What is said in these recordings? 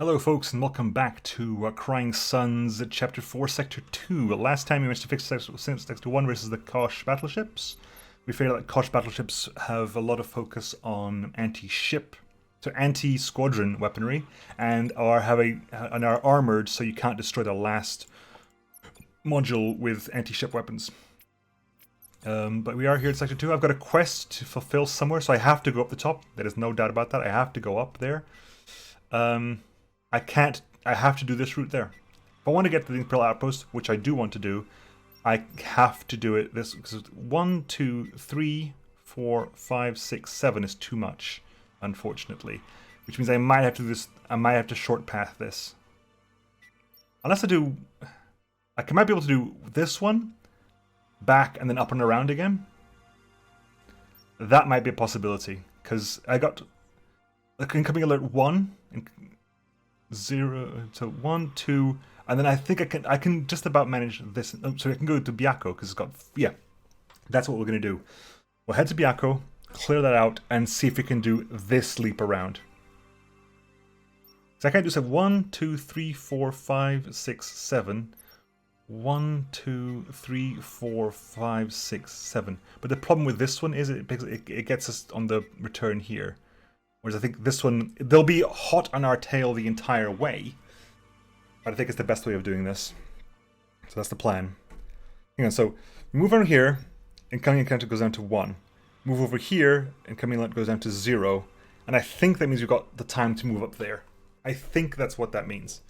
Hello folks and welcome back to Crying Suns Chapter 4 Sector 2. Last time we managed to fix Sector 1 versus the Kosh battleships. We figured out that Kosh battleships have a lot of focus on anti-ship, so anti-squadron weaponry, and are armoured so you can't destroy the last module with anti-ship weapons. But we are here at Sector 2. I've got a quest to fulfill somewhere, so I have to go up the top. There is no doubt about that. I have to go up there. I have to do this route there. If I want to get to the Imperial Outpost, which I do want to do, I have to do it this, because 1, 2, 3, 4, 5, 6, 7 is too much, unfortunately. Which means I might have to do this, I might have to short path this. Unless I do, I might be able to do this one, back and then up and around again. That might be a possibility, because I got incoming alert 1, 0, so 1, 2, and then I think I can just about manage this. Oh, so I can go to Biako because it's got, yeah, that's what we're going to do. We'll head to Biako, clear that out, and see if we can do this leap around. So I can't do 1, 2, 3, 4, 5, 6, 7. 1, 2, 3, 4, 5, 6, 7. But the problem with this one is it gets us on the return here. Whereas I think this one, they'll be hot on our tail the entire way. But I think it's the best way of doing this. So that's the plan. Hang on, so we move over here, incoming encounter goes down to 1. Move over here, incoming alert goes down to 0. And I think that means we've got the time to move up there. I think that's what that means.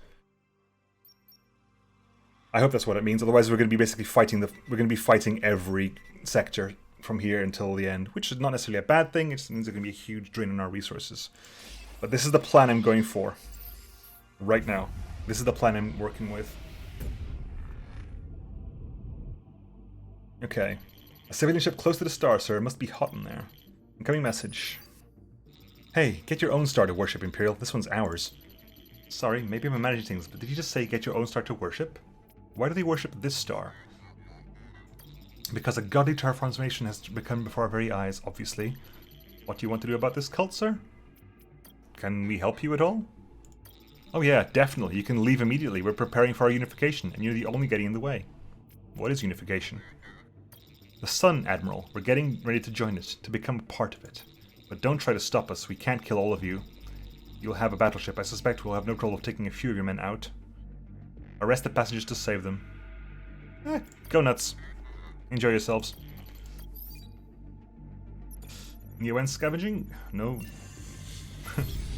I hope that's what it means. Otherwise, we're going to be basically fighting every sector from here until the end, which is not necessarily a bad thing. It just means there's going to be a huge drain on our resources. But this is the plan I'm going for right now. This is the plan I'm working with. Okay. A civilian ship close to the star, sir. It must be hot in there. Incoming message. Hey, get your own star to worship, Imperial. This one's ours. Sorry, maybe I'm imagining things, but did you just say get your own star to worship? Why do they worship this star? Because a godly transformation has become before our very eyes, obviously. What do you want to do about this cult, sir? Can we help you at all? Oh yeah, definitely. You can leave immediately. We're preparing for our unification, and you're the only getting in the way. What is unification? The sun, Admiral. We're getting ready to join it, to become a part of it. But don't try to stop us. We can't kill all of you. You'll have a battleship. I suspect we'll have no trouble taking a few of your men out. Arrest the passengers to save them. Go nuts. Enjoy yourselves. UN scavenging? No.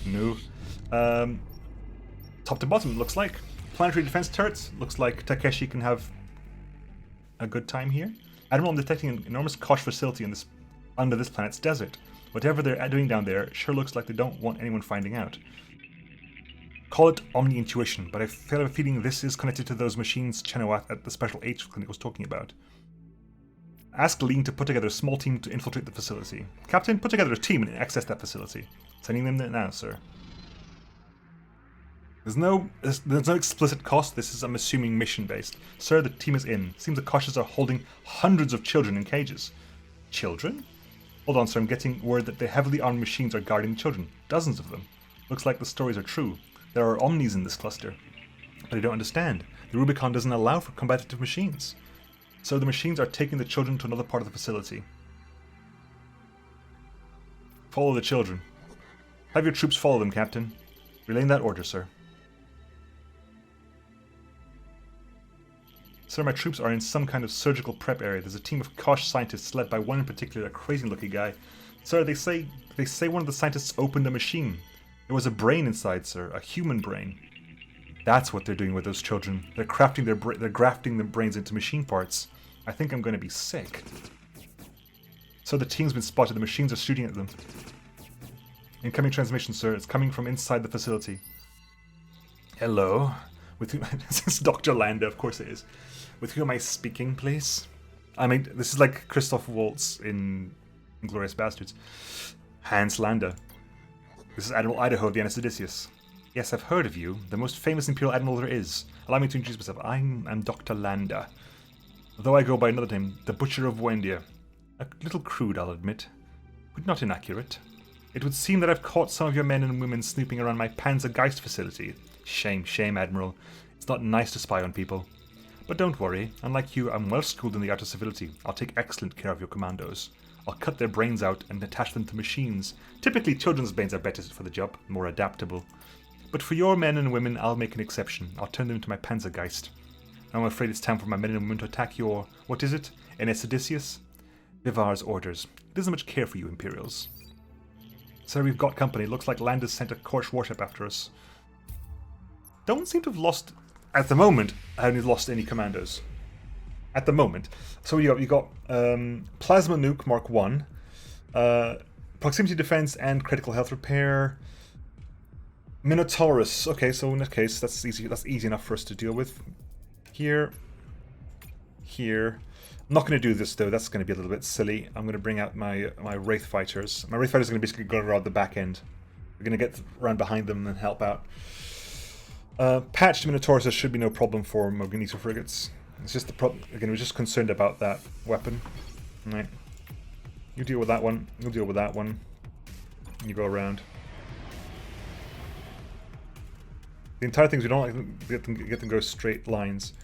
No. Top to bottom, looks like. Planetary defense turrets. Looks like Takeshi can have a good time here. Admiral, I'm detecting an enormous Kosh facility under this planet's desert. Whatever they're doing down there sure looks like they don't want anyone finding out. Call it OMNI intuition, but I have a feeling this is connected to those machines Chenoweth at the Special H clinic was talking about. Ask Lean to put together a small team to infiltrate the facility. Captain, put together a team and access that facility. Sending them there now, sir. There's no explicit cost. This is, I'm assuming, mission-based. Sir, the team is in. Seems the Koshes are holding hundreds of children in cages. Children? Hold on, sir. I'm getting word that the heavily armed machines are guarding the children. Dozens of them. Looks like the stories are true. There are OMNIs in this cluster. But I don't understand. The Rubicon doesn't allow for combative machines. So the machines are taking the children to another part of the facility. Follow the children. Have your troops follow them, Captain. Relaying that order, sir. Sir, my troops are in some kind of surgical prep area. There's a team of Kosh scientists led by one in particular, a crazy-looking guy. Sir, they say one of the scientists opened a machine. There was a brain inside, sir, a human brain. That's what they're doing with those children. They're grafting their brains into machine parts. I think I'm going to be sick. So the team's been spotted. The machines are shooting at them. Incoming transmission, sir. It's coming from inside the facility. Hello. With whom? This is Dr. Landa, of course it is. With whom am I speaking, please? I mean, this is like Christoph Waltz in Inglourious Bastards. Hans Landa. This is Admiral Idaho of the NS Odysseus. Yes, I've heard of you. The most famous Imperial Admiral there is. Allow me to introduce myself. I'm Dr. Landa. Though I go by another name, the Butcher of Wendia. A little crude, I'll admit, but not inaccurate. It would seem that I've caught some of your men and women snooping around my Panzergeist facility. Shame, shame, Admiral. It's not nice to spy on people. But don't worry, unlike you, I'm well schooled in the art of civility. I'll take excellent care of your commandos. I'll cut their brains out and attach them to machines. Typically, children's brains are better for the job, more adaptable. But for your men and women, I'll make an exception. I'll turn them into my Panzergeist. I'm afraid it's time for my men and women to attack your... what is it? NS Odysseus? Vivar's orders. He doesn't much care for you, Imperials. So we've got company. Looks like Landers sent a Korsh warship after us. Don't seem to have lost... at the moment, I haven't lost any commandos. At the moment. So you got Plasma Nuke Mark 1, Proximity Defense and Critical Health Repair, Minotaurus. Okay, so in that case, that's easy enough for us to deal with. Here. I'm not going to do this though, that's going to be a little bit silly. I'm going to bring out my Wraith Fighters. My Wraith Fighters are going to basically go around the back end. We're going to get around behind them and help out. Patched Minotaurus should be no problem for Mogeniso frigates. It's just the problem. Again, we're just concerned about that weapon. Right. You deal with that one. You'll deal with that one. And you go around. The entire thing is we don't like get them to go straight lines.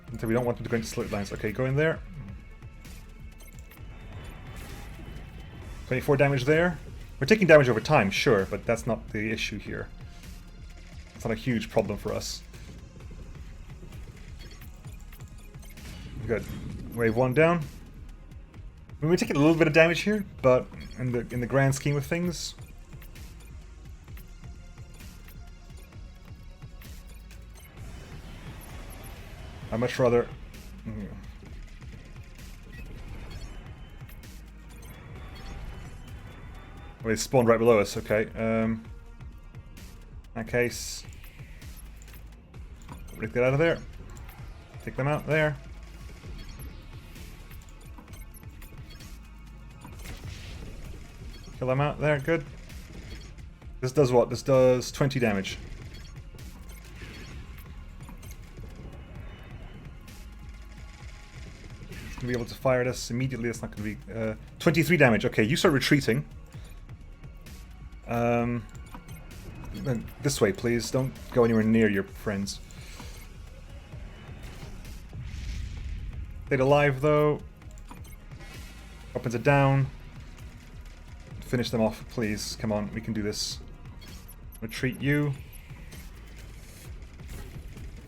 And so we don't want them to go into straight lines. Okay, go in there. 24 damage there. We're taking damage over time, sure, but that's not the issue here. It's not a huge problem for us. Good. Wave 1 down. I mean, we're taking a little bit of damage here, but in the grand scheme of things, I'd much rather. Well, they spawned right below us. Okay. In that case, break that out of there. Take them out there. Kill them out there, good. This does what? This does 20 damage. It's going to be able to fire at us immediately. It's not going to be... 23 damage. Okay, you start retreating. This way, please. Don't go anywhere near your friends. Stayed alive, though. Weapons are down. Finish them off, please. Come on, we can do this. Retreat you.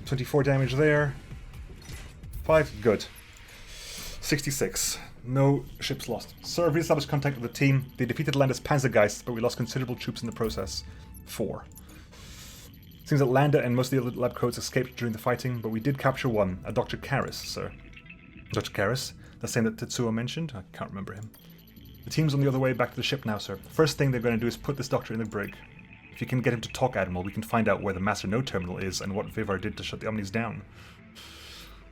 24 damage there. 5, good. 66. No ships lost. Sir, we established contact with the team. They defeated Landa's Panzergeist, but we lost considerable troops in the process. 4. Seems that Landa and most of the other lab codes escaped during the fighting, but we did capture one, a Dr. Karras, sir. Dr. Karras? The same that Tetsuo mentioned? I can't remember him. The team's on the other way back to the ship now, sir. The first thing they're going to do is put this doctor in the brig. If you can get him to talk, Admiral, we can find out where the Master Node Terminal is and what Vivar did to shut the OMNIs down.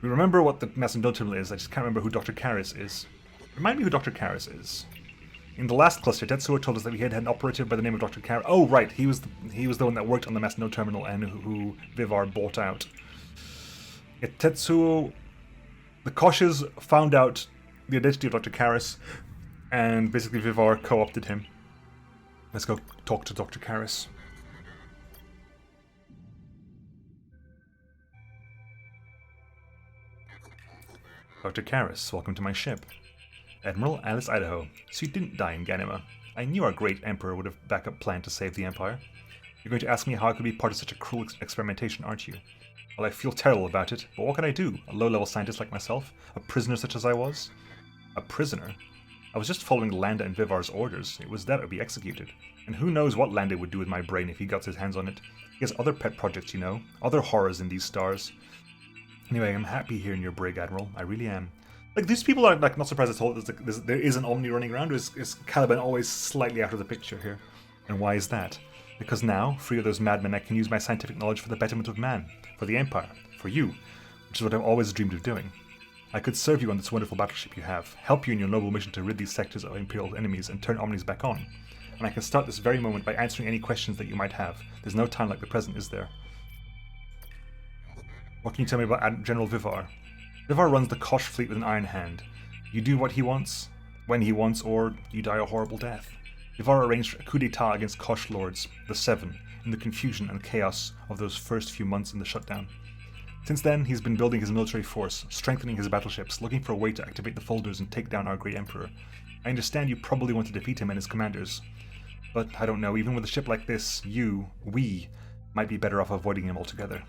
We remember what the Master Node Terminal is, I just can't remember who Dr. Karras is. Remind me who Dr. Karras is. In the last cluster, Tetsuo told us that we had an operative by the name of Dr. Karras. Oh, right, he was the one that worked on the Master Node Terminal and who Vivar bought out. Yeah, Tetsuo... The Koshes found out the identity of Dr. Karras, and basically Vivar co-opted him. Let's go talk to Dr. Karras. Dr. Karras, welcome to my ship. Admiral Ellys Idaho. So you didn't die in Gehenna. I knew our great Emperor would have backup plan to save the Empire. You're going to ask me how I could be part of such a cruel experimentation, aren't you? Well, I feel terrible about it, but what can I do? A low-level scientist like myself? A prisoner such as I was? A prisoner? I was just following Landa and Vivar's orders. It was that would be executed. And who knows what Landa would do with my brain if he got his hands on it. He has other pet projects, you know. Other horrors in these stars. Anyway, I'm happy here in your brig, Admiral. I really am. Like, these people are like not surprised at all that there is an Omni running around. Is Kaliban always slightly out of the picture here? And why is that? Because now, free of those madmen, I can use my scientific knowledge for the betterment of man. For the Empire. For you. Which is what I've always dreamed of doing. I could serve you on this wonderful battleship you have, help you in your noble mission to rid these sectors of Imperial enemies and turn OMNIs back on. And I can start this very moment by answering any questions that you might have. There's no time like the present, is there? What can you tell me about General Vivar? Vivar runs the Kosh fleet with an iron hand. You do what he wants, when he wants, or you die a horrible death. Vivar arranged a coup d'etat against Kosh lords, the Seven, in the confusion and chaos of those first few months in the shutdown. Since then, he's been building his military force, strengthening his battleships, looking for a way to activate the folders and take down our great emperor. I understand you probably want to defeat him and his commanders, but I don't know, even with a ship like this, we, might be better off avoiding him altogether.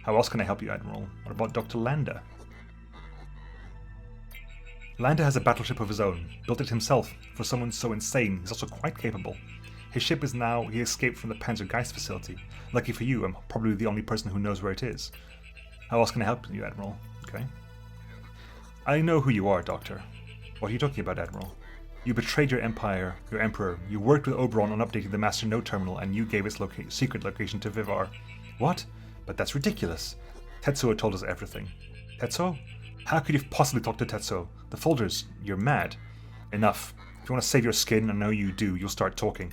How else can I help you, Admiral? What about Dr. Landa? Landa has a battleship of his own, built it himself. For someone so insane, he's also quite capable. His ship is now, he escaped from the Panzergeist facility. Lucky for you, I'm probably the only person who knows where it is. How else can I help you, Admiral? Okay. I know who you are, Doctor. What are you talking about, Admiral? You betrayed your empire, your emperor. You worked with Oberon on updating the Master Node Terminal, and you gave its secret location to Vivar. What? But that's ridiculous. Tetsuo told us everything. Tetsuo? How could you possibly talk to Tetsuo? The folders, you're mad. Enough. If you want to save your skin, and I know you do, you'll start talking.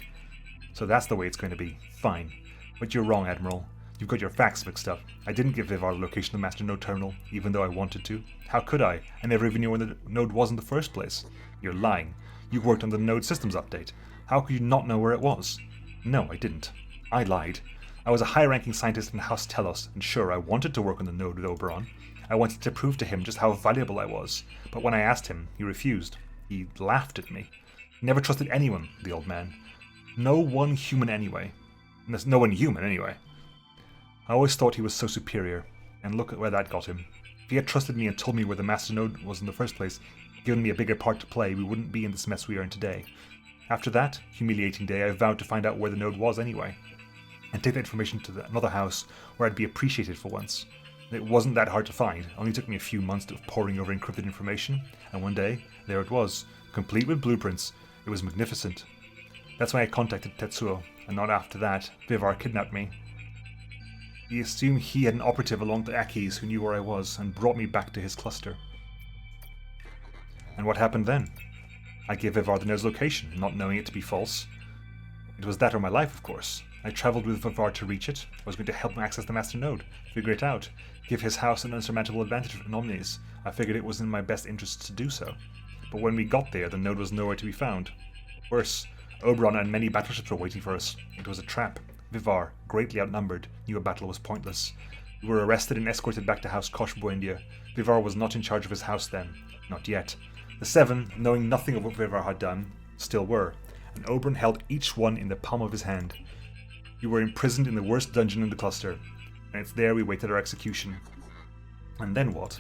So that's the way it's going to be. Fine. But you're wrong, Admiral. You've got your facts mixed up. I didn't give Vivar the location of the Master Node Terminal, even though I wanted to. How could I? I never even knew where the node was in the first place. You're lying. You worked on the node systems update. How could you not know where it was? No, I didn't. I lied. I was a high-ranking scientist in House Telos, and sure, I wanted to work on the node with Oberon. I wanted to prove to him just how valuable I was, but when I asked him, he refused. He laughed at me. He never trusted anyone, the old man. No one human anyway. No one human anyway. I always thought he was so superior, and look at where that got him. If he had trusted me and told me where the Master Node was in the first place, given me a bigger part to play, we wouldn't be in this mess we are in today. After that humiliating day, I vowed to find out where the node was anyway, and take that information to another house where I'd be appreciated for once. It wasn't that hard to find. It only took me a few months of poring over encrypted information, and one day, there it was, complete with blueprints. It was magnificent. That's why I contacted Tetsuo, and not after that, Vivar kidnapped me. He assumed he had an operative along the Akis who knew where I was, and brought me back to his cluster. And what happened then? I gave Vivar the node's location, not knowing it to be false. It was that or my life, of course. I travelled with Vivar to reach it. I was going to help him access the Master Node, figure it out, give his house an unsurmountable advantage in OMNIs. I figured it was in my best interest to do so. But when we got there, the node was nowhere to be found. Worse, Oberon and many battleships were waiting for us. It was a trap. Vivar, greatly outnumbered, knew a battle was pointless. We were arrested and escorted back to House Kosh Buendia. Vivar was not in charge of his house then. Not yet. The Seven, knowing nothing of what Vivar had done, still were, and Oberon held each one in the palm of his hand. We were imprisoned in the worst dungeon in the cluster, and it's there we waited our execution. And then what?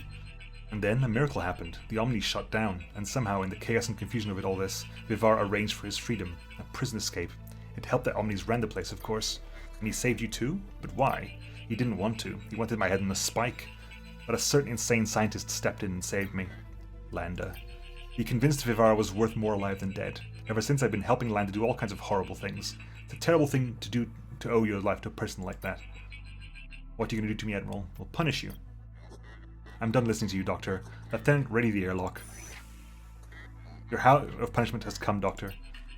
And then a miracle happened. The OMNIs shut down, and somehow in the chaos and confusion of it all this, Vivar arranged for his freedom, a prison escape. It helped that OMNIs ran the place, of course. And he saved you too? But why? He didn't want to. He wanted my head on a spike. But a certain insane scientist stepped in and saved me. Landa. He convinced Vivar was worth more alive than dead. Ever since I've been helping Landa do all kinds of horrible things. It's a terrible thing to do, to owe your life to a person like that. What are you going to do to me, Admiral? We'll punish you. I'm done listening to you, Doctor. Lieutenant, ready the airlock. Your hour of punishment has come, Doctor.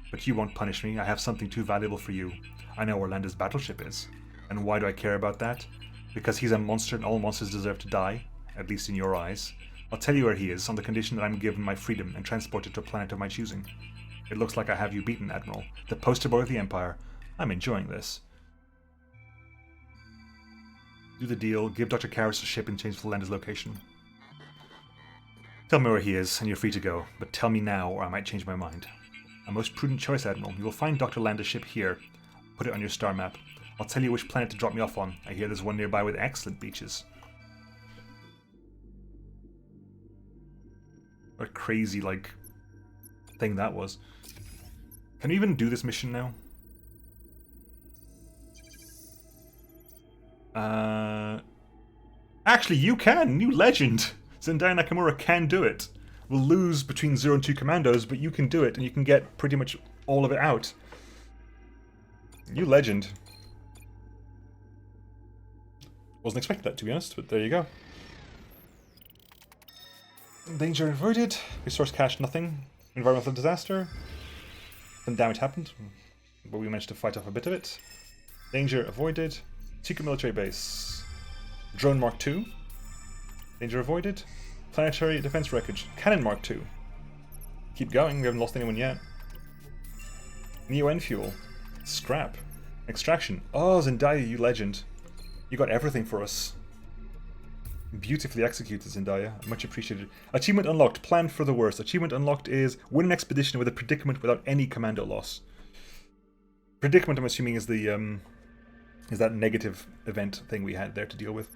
But you won't punish me. I have something too valuable for you. I know where Landa's battleship is. And why do I care about that? Because he's a monster and all monsters deserve to die, at least in your eyes. I'll tell you where he is, on the condition that I'm given my freedom and transported to a planet of my choosing. It looks like I have you beaten, Admiral. The poster boy of the Empire. I'm enjoying this. Do the deal, give Dr. Karras a ship and change for Landa's location. Tell me where he is, and you're free to go, but tell me now or I might change my mind. A most prudent choice, Admiral. You will find Dr. Landa's ship here. Put it on your star map. I'll tell you which planet to drop me off on. I hear there's one nearby with excellent beaches. What a crazy, thing that was. Can we even do this mission now? Actually, you can! New legend! Zendaya Nakamura can do it. We'll lose between 0 and 2 commandos, but you can do it, and you can get pretty much all of it out. New legend. Wasn't expecting that, to be honest, but there you go. Danger averted. Resource cache, nothing. Environmental disaster. Some damage happened, but we managed to fight off a bit of it. Danger avoided. Secret military base. Drone Mark II. Danger avoided. Planetary defense wreckage. Cannon Mark II. Keep going, we haven't lost anyone yet. Neo-N fuel. Scrap. Extraction. Oh, Zendaya, you legend. You got everything for us. Beautifully executed, Zendaya. Much appreciated. Achievement unlocked. Plan for the worst. Achievement unlocked is win an expedition with a predicament without any commando loss. Predicament, I'm assuming, is the is that negative event thing we had there to deal with.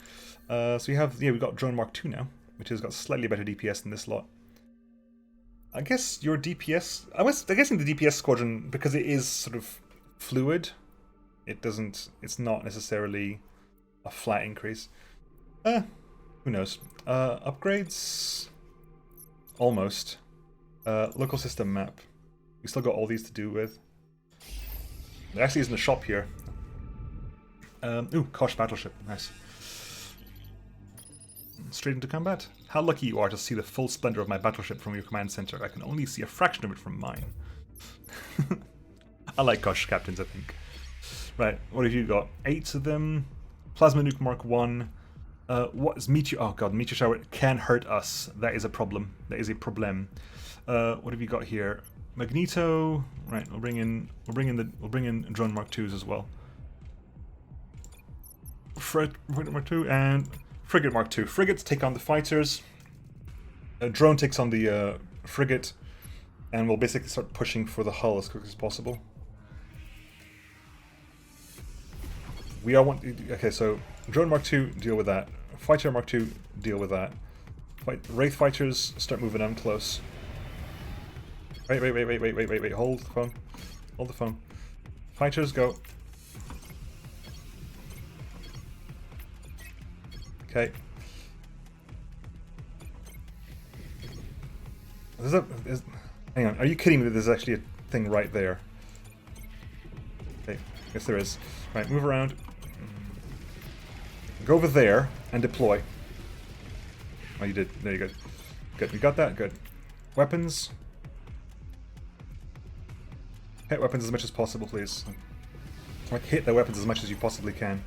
So we have, yeah, we got Drone Mark II now, which has got slightly better DPS than this lot. I guess your DPS... I'm guessing the DPS squadron, because it is sort of fluid, it's not necessarily a flat increase. Who knows? Upgrades? Almost. Local system map. We still got all these to do with. There actually isn't a shop here. Ooh, Kosh battleship. Nice. Straight into combat. How lucky you are to see the full splendor of my battleship from your command center. I can only see a fraction of it from mine. I like Kosh captains, I think. Right, what have you got? 8 of them. Plasma nuke Mark 1. What is meteor? Oh god, meteor shower can hurt us. That is a problem. That is a problem. What have you got here? Magneto. Right, we'll bring in drone Mark 2s as well. Frigate Mark 2 and Frigate Mark 2. Frigates take on the fighters. A drone takes on the frigate, and we'll basically start pushing for the hull as quick as possible. We all want. Okay, so drone Mark 2, deal with that. Fighter Mark 2, deal with that. Wraith fighters, start moving them close. Wait. Hold the phone. Hold the phone. Fighters, go. Okay. Hang on, are you kidding me that there's actually a thing right there? Okay, yes there is. Right, move around. Go over there and deploy. Oh, you did. There you go. Good, we got that? Good. Weapons. Hit weapons as much as possible, please. Like, hit the weapons as much as you possibly can.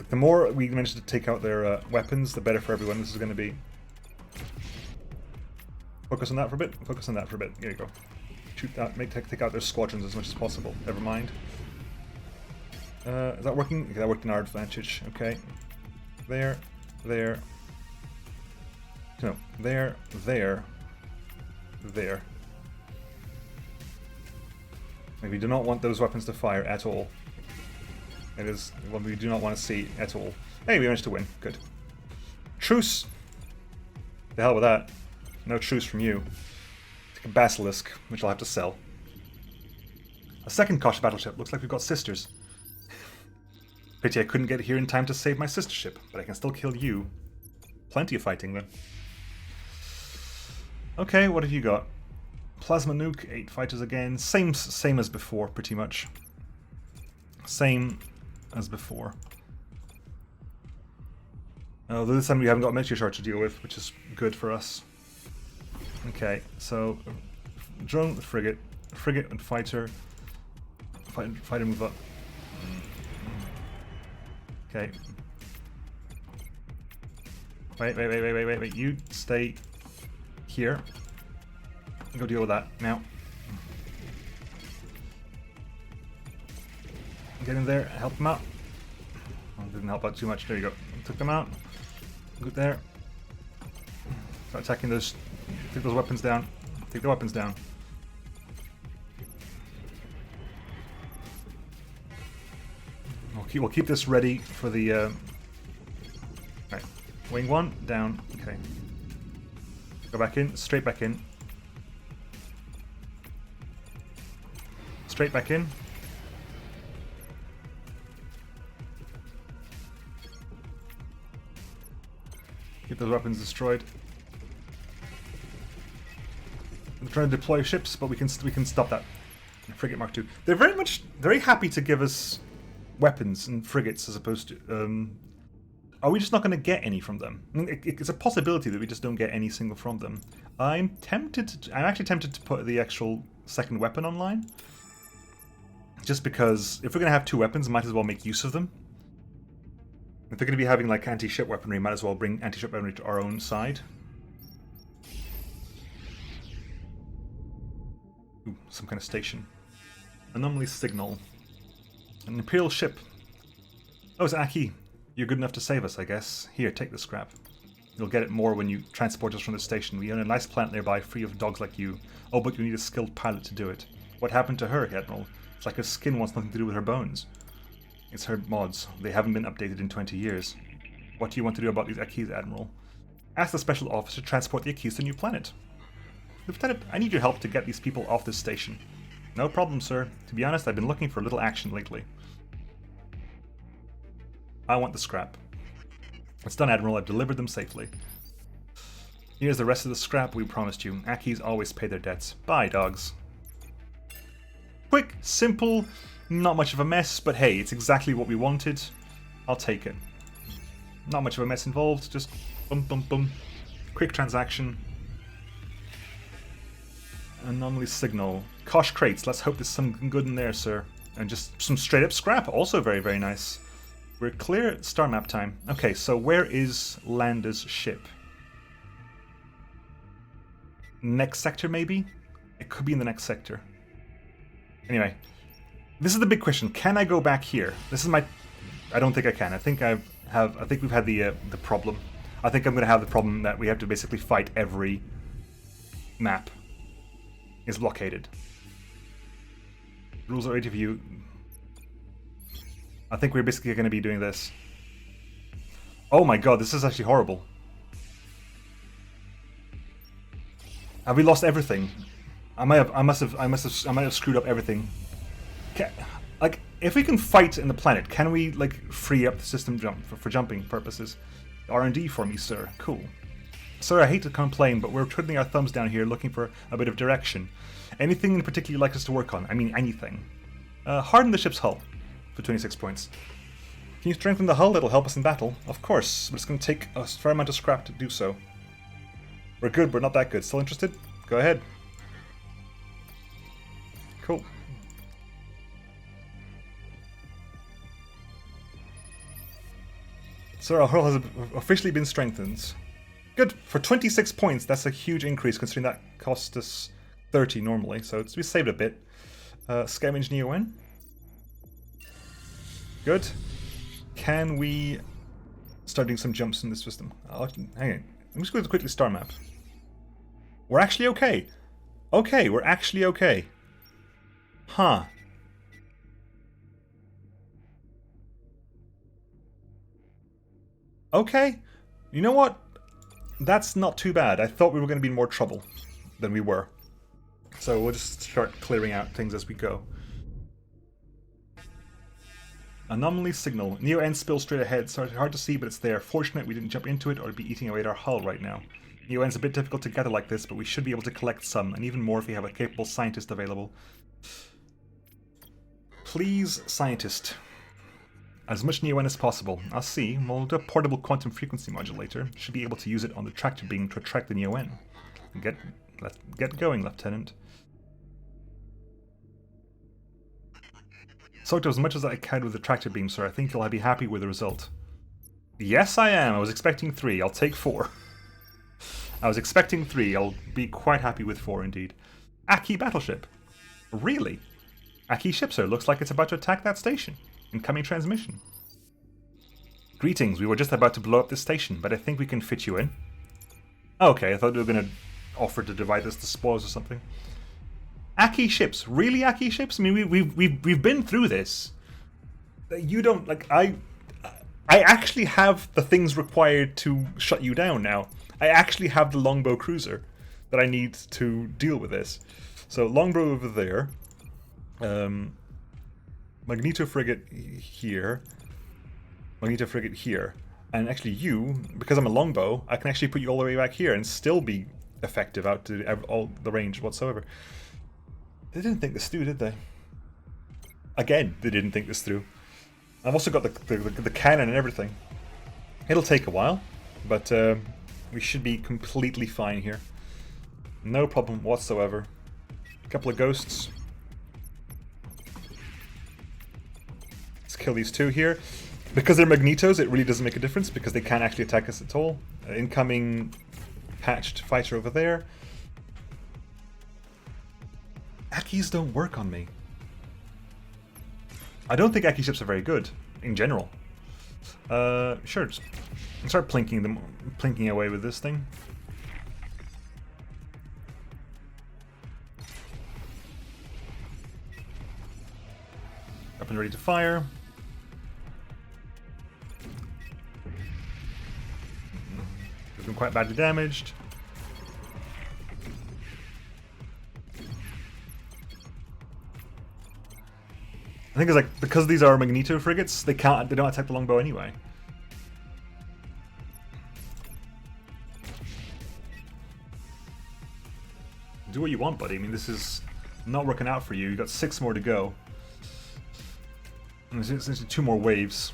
The more we manage to take out their weapons, the better for everyone this is going to be. Focus on that for a bit. Focus on that for a bit. There you go. Shoot that. Take out their squadrons as much as possible. Never mind. Is that working? Okay, that worked in our advantage. Okay. There. No. There. Like, we do not want those weapons to fire at all. It is what we do not want to see at all. Hey, we managed to win. Good. Truce! The hell with that. No truce from you. Take a basilisk, which I'll have to sell. A second Kosh battleship. Looks like we've got sisters. Pity I couldn't get here in time to save my sister ship, but I can still kill you. Plenty of fighting, then. Okay, what have you got? Plasma nuke, 8 fighters again. Same as before, pretty much. Same as before. Although this time we haven't got a meteor shower to deal with, which is good for us. Okay, so drone with frigate and fighter. Fighter move up. Okay. Wait. You stay here. Go deal with that now. Get in there, help them out. Oh, didn't help out too much. There you go. Took them out. Good there. Start attacking those. Take those weapons down. Take the weapons down. We'll keep this ready for the. Right. Wing 1 down. Okay. Go back in. Straight back in. Straight back in. Get those weapons destroyed. We're trying to deploy ships, but we can stop that. Frigate Mark II. They're very happy to give us weapons and frigates as opposed to. Are we just not going to get any from them? I mean, it's a possibility that we just don't get any single from them. I'm actually tempted to put the actual second weapon online, just because if we're going to have 2 weapons, might as well make use of them. If they're going to be having like anti-ship weaponry, might as well bring anti-ship weaponry to our own side. Ooh, some kind of station. Anomaly signal. An Imperial ship. Oh, it's Aki. You're good enough to save us, I guess. Here, take the scrap. You'll get it more when you transport us from the station. We own a nice planet nearby, free of dogs like you. Oh, but you need a skilled pilot to do it. What happened to her, Admiral? It's like her skin wants nothing to do with her bones. It's her mods. They haven't been updated in 20 years. What do you want to do about these Akis, Admiral? Ask the special officer to transport the Akis to a new planet. Lieutenant, I need your help to get these people off this station. No problem, sir. To be honest, I've been looking for a little action lately. I want the scrap. It's done, Admiral. I've delivered them safely. Here's the rest of the scrap we promised you. Akis always pay their debts. Bye, dogs. Quick, simple, not much of a mess, but hey, it's exactly what we wanted. I'll take it. Not much of a mess involved, just boom, boom, boom. Quick transaction. Anomaly signal. Kosh crates, let's hope there's something good in there, sir. And just some straight up scrap, also very, very nice. We're clear at star map time. Okay, so where is Landa's ship? Next sector, maybe? It could be in the next sector. Anyway, this is the big question. Can I go back here? This is my... I don't think I can. I think I think we've had the problem. I think I'm going to have the problem that we have to basically fight every map is blockaded. Rules are ready for you. I think we're basically going to be doing this. Oh my god, this is actually horrible. Have we lost everything? I might have screwed up everything. Like, if we can fight in the planet, can we like free up the system for jumping purposes? R&D for me, sir. Cool. Sir, I hate to complain, but we're twiddling our thumbs down here looking for a bit of direction. Anything in particular you'd like us to work on? I mean, anything. Harden the ship's hull for 26 points. Can you strengthen the hull? It'll help us in battle. Of course, but it's going to take a fair amount of scrap to do so. We're good, but not that good. Still interested? Go ahead. Cool. Sir, our hull has officially been strengthened. Good. For 26 points, that's a huge increase considering that cost us 30 normally, so we saved a bit. Scavenge Neo-N. Good. Can we start doing some jumps in this system? Hang on. I'm just going to quickly star map. We're actually okay. Okay, we're actually okay. Huh. Okay. You know what? That's not too bad. I thought we were going to be in more trouble than we were. So we'll just start clearing out things as we go. Anomaly signal. Neo-N spill straight ahead. Sorry, hard to see, but it's there. Fortunate we didn't jump into it or it'd be eating away at our hull right now. Neo-N's a bit difficult to gather like this, but we should be able to collect some, and even more if we have a capable scientist available. Please, scientist. As much Neo-N as possible. I'll see. We'll do a portable quantum frequency modulator. Should be able to use it on the tractor beam to attract the Neo-N. Let's get going, Lieutenant. Soaked as much as I can with the tractor beam, sir. I think you'll be happy with the result. Yes, I am. I was expecting 3. I'll take 4. I was expecting 3. I'll be quite happy with 4 indeed. Aki battleship. Really? Aki ship, sir. Looks like it's about to attack that station. Incoming transmission. Greetings. We were just about to blow up this station, but I think we can fit you in. Okay, I thought we were going to offer to divide us the spoils or something. Aki ships. Really, Aki ships? I mean, we've been through this. You don't, like, I actually have the things required to shut you down now. I actually have the longbow cruiser that I need to deal with this. So, longbow over there. Magneto frigate here. Magneto frigate here. And actually you, because I'm a longbow, I can actually put you all the way back here and still be effective out to all the range whatsoever. They didn't think this through, did they? Again, they didn't think this through. I've also got the cannon and everything. It'll take a while, but we should be completely fine here. No problem whatsoever. A couple of ghosts. Let's kill these two here. Because they're Magnetos, it really doesn't make a difference because they can't actually attack us at all. Incoming patched fighter over there. Ackies don't work on me. I don't think Ackie ships are very good, in general. Sure, just start plinking away with this thing. Up and ready to fire. We've been quite badly damaged. I think it's like, because these are Magneto frigates, they don't attack the longbow anyway. Do what you want, buddy. I mean, this is not working out for you. You've got 6 more to go. And there's essentially 2 more waves.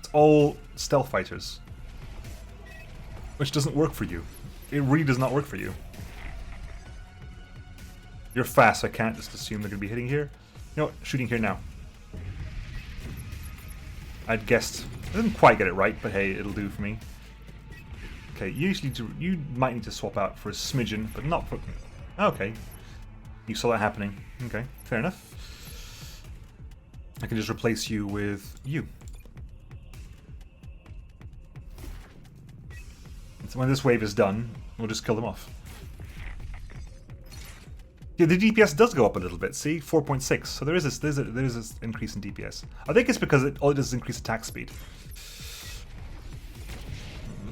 It's all stealth fighters. Which doesn't work for you. It really does not work for you. You're fast, so I can't just assume they're going to be hitting here. You know what? Shooting here now. I'd guessed. I didn't quite get it right, but hey, it'll do for me. Okay, you might need to swap out for a smidgen, but not for... Okay. You saw that happening. Okay, fair enough. I can just replace you with you. So when this wave is done, we'll just kill them off. Yeah, the DPS does go up a little bit. See, 4.6. So there is this increase in DPS. I think it's because all it does is increase attack speed.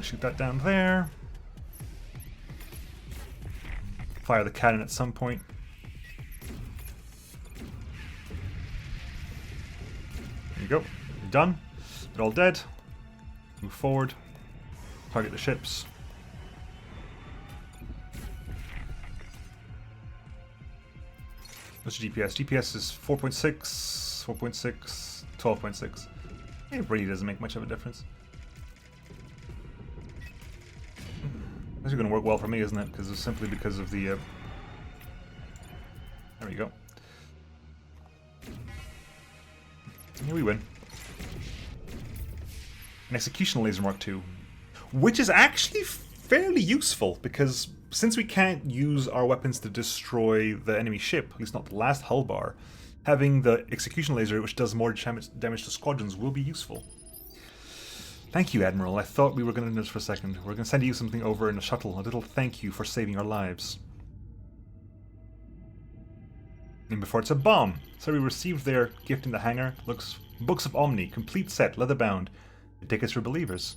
Shoot that down there. Fire the cannon at some point. There you go. You're done. They're all dead. Move forward. Target the ships. What's your DPS? DPS is 4.6, 4.6, 12.6. It really doesn't make much of a difference. This is going to work well for me, isn't it? Because it's simply because of the... There we go. Here we win. An execution laser Mark II. Which is actually fairly useful, because since we can't use our weapons to destroy the enemy ship, at least not the last hull bar, having the execution laser, which does more damage to squadrons, will be useful. Thank you, Admiral. I thought we were going to do this for a second. We're going to send you something over in a shuttle, a little thank you for saving our lives. And before it's a bomb. So we received their gift in the hangar. Looks books of OMNI, complete set, leather bound. The tickets for believers.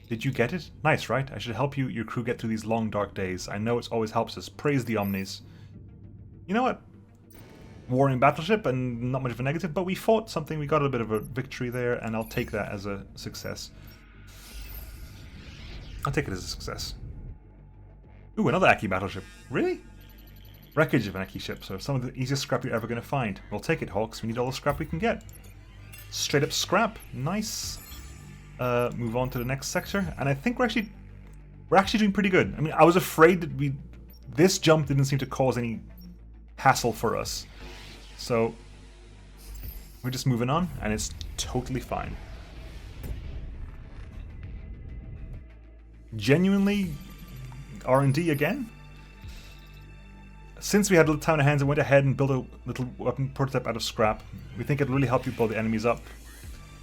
Did you get it? Nice, right? I should help your crew get through these long, dark days. I know it always helps us. Praise the OMNIs. You know what? Warring battleship and not much of a negative, but we fought something. We got a bit of a victory there, and I'll take that as a success. I'll take it as a success. Ooh, another Aki battleship. Really? Wreckage of an Aki ship, so some of the easiest scrap you're ever going to find. We'll take it, Hawks. We need all the scrap we can get. Straight up scrap. Nice. Move on to the next sector, and I think we're actually doing pretty good. I mean, I was afraid that this jump didn't seem to cause any hassle for us, so we're just moving on, and it's totally fine. Genuinely, R&D again. Since we had a little time on our hands, I went ahead and built a little weapon prototype out of scrap. We think it'll really help you blow the enemies up.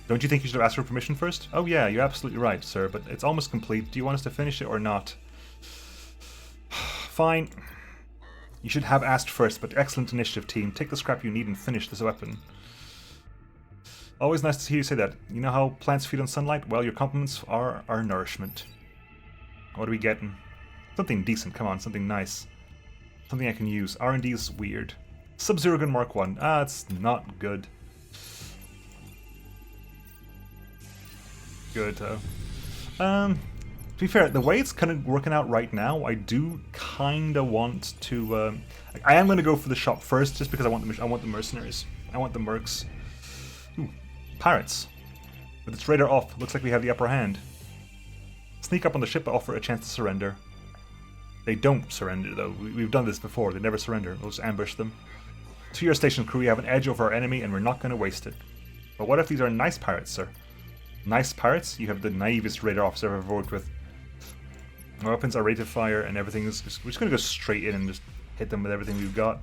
Don't you think you should have asked for permission first? Oh yeah, you're absolutely right, sir, but it's almost complete. Do you want us to finish it or not? Fine. You should have asked first, but excellent initiative, team. Take the scrap you need and finish this weapon. Always nice to hear you say that. You know how plants feed on sunlight? Well, your compliments are our nourishment. What are we getting? Something decent, come on, something nice. Something I can use. R&D is weird. Sub-Zero Gun Mark 1. Ah, it's not good. Good, though. To be fair, the way it's kind of working out right now, I do kind of want to... I am going to go for the shop first, just because I want the mercenaries. I want the mercs. Ooh, pirates. With its radar off, looks like we have the upper hand. Sneak up on the ship but offer a chance to surrender. They don't surrender, though. We've done this before. They never surrender. We'll just ambush them. To your station, crew, we have an edge over our enemy, and we're not going to waste it. But what if these are nice pirates, sir? Nice pirates? You have the naivest radar officer I've ever worked with. Our weapons are rate of fire and everything is just, we're just going to go straight in and just hit them with everything we've got.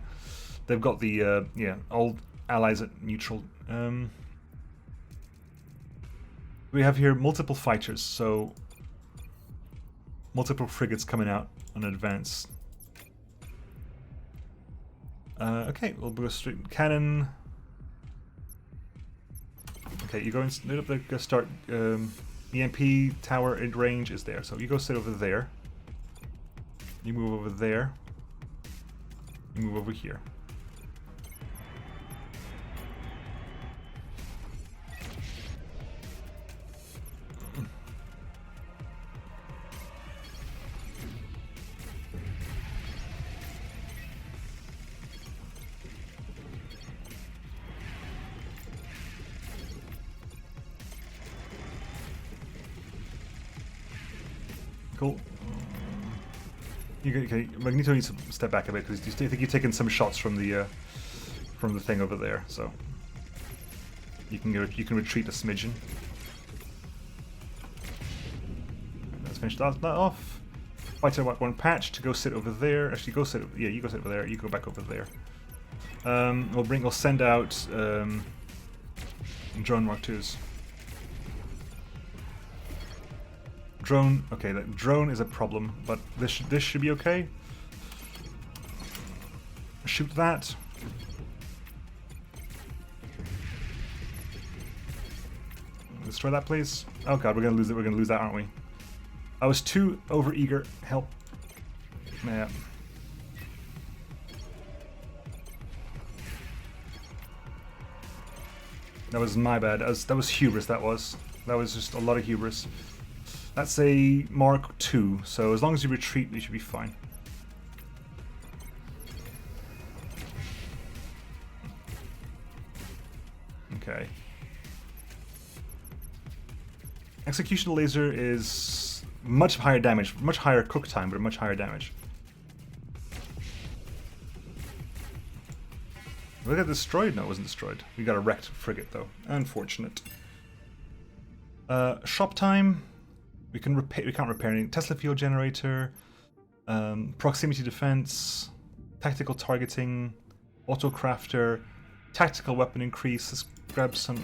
They've got the, yeah, all allies at neutral. We have here multiple fighters, so multiple frigates coming out on advance. Okay, we'll go straight cannon. Okay, you go and go start. EMP tower in range is there, so you go sit over there. You move over there. You move over here. Cool. Okay, Magneto needs to step back a bit because I think you've taken some shots from the thing over there, so you can retreat a smidgen. Let's finish that off. Fighter one patch to go sit over there. Actually, go sit. Yeah, you go sit over there. You go back over there. We'll send out drone Mark IIs. Drone, okay, that drone is a problem, but this should be okay. Shoot that. Destroy that, please. Oh god, we're gonna lose it. We're gonna lose that, aren't we? I was too over-eager. Help. Yeah. That was my bad. That was hubris. That was just a lot of hubris. That's a Mark II, so as long as you retreat, we should be fine. Okay. Execution laser is much higher damage, much higher cook time, but much higher damage. Was it destroyed? No, it wasn't destroyed. We got a wrecked frigate, though. Unfortunate. Shop time. We can't repair anything. Tesla fuel generator, proximity defense, tactical targeting, auto crafter, tactical weapon increase. Let's grab some.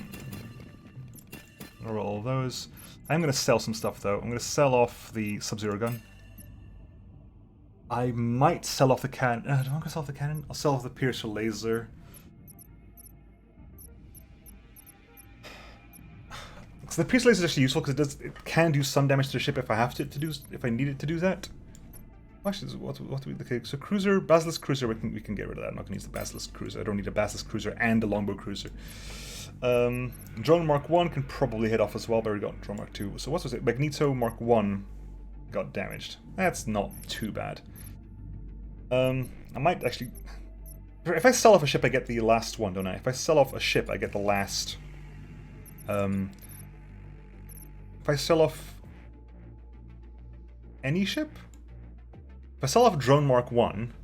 Or all those. I'm going to sell some stuff though. I'm going to sell off the Sub-Zero gun. I might sell off the cannon. Do I want to sell off the cannon? I'll sell off the piercer laser. So the piercer laser is actually useful because it can do some damage to the ship if I have if I need it to do that. Actually, what do we? Okay, so cruiser, Basilisk cruiser, we can get rid of that. I'm not going to use the Basilisk cruiser. I don't need a Basilisk cruiser and a longbow cruiser. Drone Mark 1 can probably hit off as well, but we got Drone Mark 2. So what was it? Magneto Mark 1 got damaged. That's not too bad. I might actually. If I sell off a ship, I get the last one, don't I? If I sell off a ship, I get the last. If I sell off any ship? If I sell off Drone Mark 1,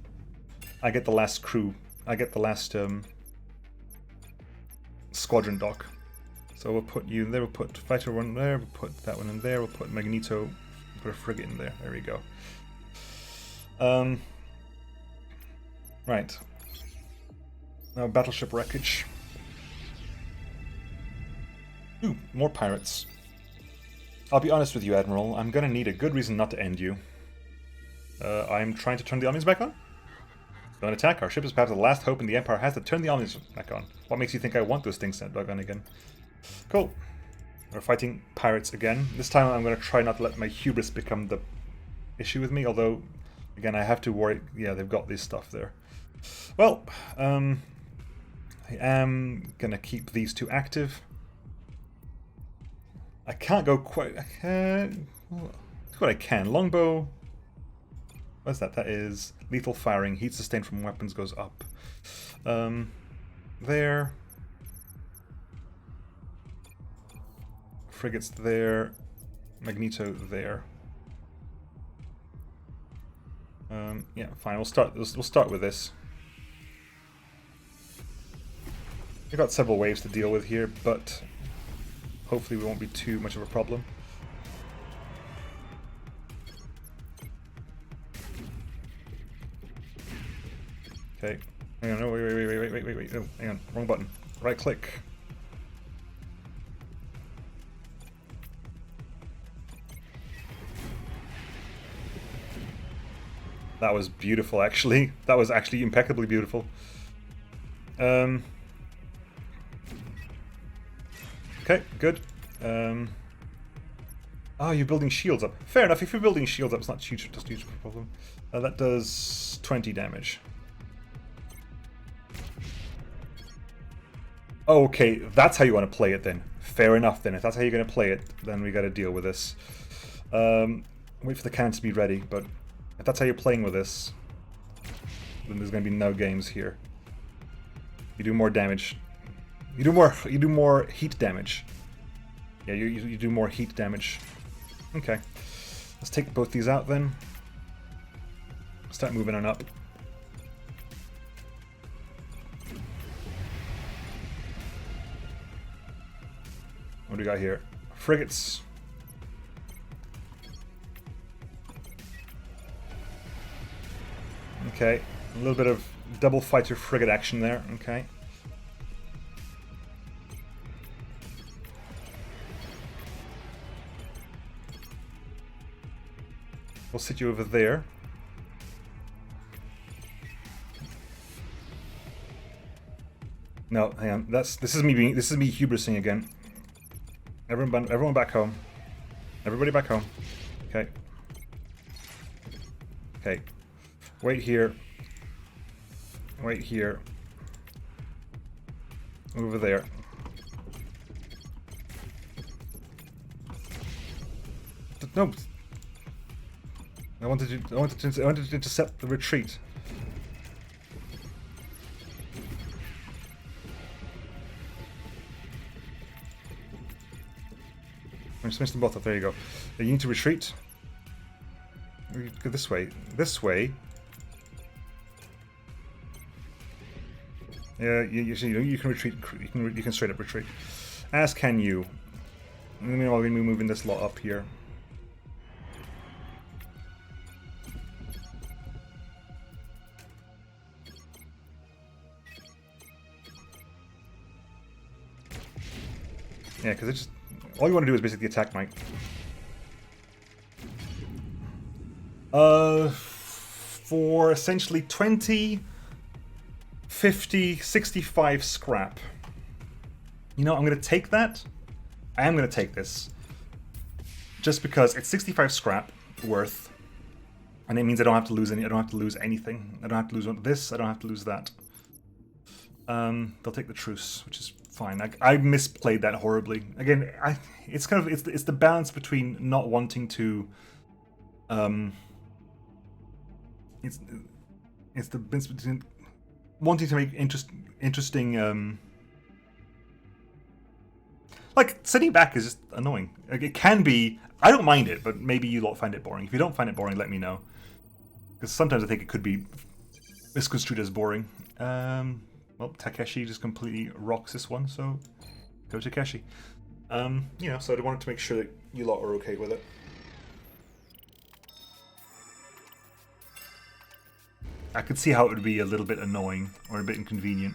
I get the last crew. I get the last squadron dock. So we'll put you in there, we'll put Fighter 1 there, we'll put that one in there, we'll put Magneto, put a frigate in there. There we go. Right. Now battleship wreckage. Ooh, more pirates. I'll be honest with you, Admiral. I'm gonna need a good reason not to end you. I'm trying to turn the OMNIs back on. Don't attack. Our ship is perhaps the last hope, and the Empire has to turn the OMNIs back on. What makes you think I want those things sent back on again? Cool. We're fighting pirates again. This time I'm gonna try not to let my hubris become the issue with me, although, again, I have to worry. Yeah, they've got this stuff there. Well, I am gonna keep these two active. I can't go quite. I can. That's what I can. Longbow. What's that? That is lethal firing. Heat sustained from weapons goes up. There. Frigates there. Magneto there. Yeah, fine. We'll start with this. We've got several waves to deal with here, but hopefully we won't be too much of a problem. Okay. Hang on, no, wait. Oh, hang on, wrong button. Right click. That was beautiful, actually. That was actually impeccably beautiful. Okay, good. Oh, you're building shields up. Fair enough, if you're building shields up, it's not huge, just a huge problem. That does 20 damage. Oh, okay, that's how you want to play it then. Fair enough then. If that's how you're going to play it, then we got to deal with this. Wait for the cannon to be ready, but if that's how you're playing with this, then there's going to be no games here. You do more damage. You do more heat damage. Yeah, you do more heat damage. Okay. Let's take both these out then. Start moving on up. What do we got here? Frigates. Okay, a little bit of double fighter frigate action there. Okay. We'll sit you over there. No, hang on. This is me hubrising again. Everyone back home. Everybody back home. Okay. Okay. Wait here. Wait here. Over there. No. I wanted to intercept the retreat. I just missed them both up. There you go. You need to retreat. Go this way. This way. Yeah, you can retreat. You can straight up retreat. As can you. Meanwhile, we're moving this lot up here. Yeah, because it's just all you want to do is basically attack Mike. For essentially 20, 50, 65 scrap. You know, I'm going to take that. I am going to take this. Just because it's 65 scrap worth. And it means I don't have to lose any. I don't have to lose anything. I don't have to lose this. I don't have to lose that. They'll take the truce, which is fine. I misplayed that horribly. Again, it's kind of it's the balance between not wanting to. It's the balance between wanting to make interesting. Like sitting back is just annoying. Like, it can be. I don't mind it, but maybe you lot find it boring. If you don't find it boring, let me know. Because sometimes I think it could be misconstrued as boring. Well, Takeshi just completely rocks this one, so go Takeshi. You know, so I wanted to make sure that you lot are okay with it. I could see how it would be a little bit annoying or a bit inconvenient.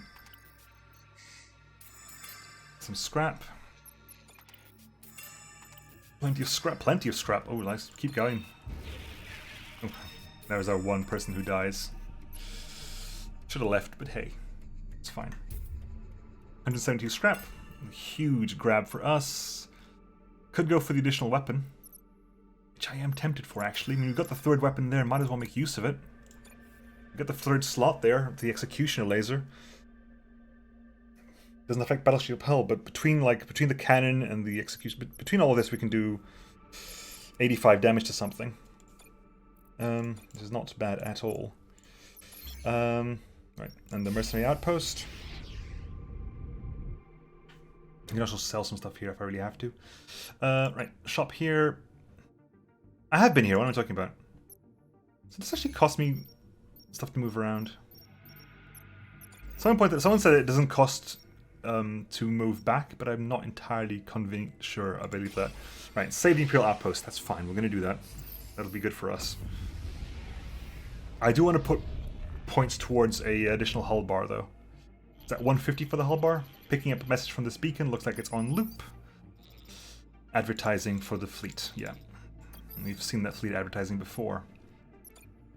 Some scrap. Plenty of scrap, plenty of scrap. Oh, nice. Keep going. Oh, there's our one person who dies. Should have left, but hey. It's fine. 172 scrap. Huge grab for us. Could go for the additional weapon. Which I am tempted for, actually. I mean, we've got the third weapon there. Might as well make use of it. We've got the third slot there. The executioner laser. Doesn't affect Battleship Hull, but between the cannon and the execution... Between all of this, we can do 85 damage to something. This is not bad at all. Right, and the mercenary outpost. I can also sell some stuff here if I really have to. Right, shop here. I have been here, what am I talking about? So this actually cost me stuff to move around. Someone said it doesn't cost to move back, but I'm not entirely sure I believe that. Right, save the Imperial outpost, that's fine, we're going to do that. That'll be good for us. I do want to put points towards a additional hull bar, though. Is that 150 for the hull bar? Picking up a message from this beacon, looks like it's on loop. Advertising for the fleet, yeah. We've seen that fleet advertising before.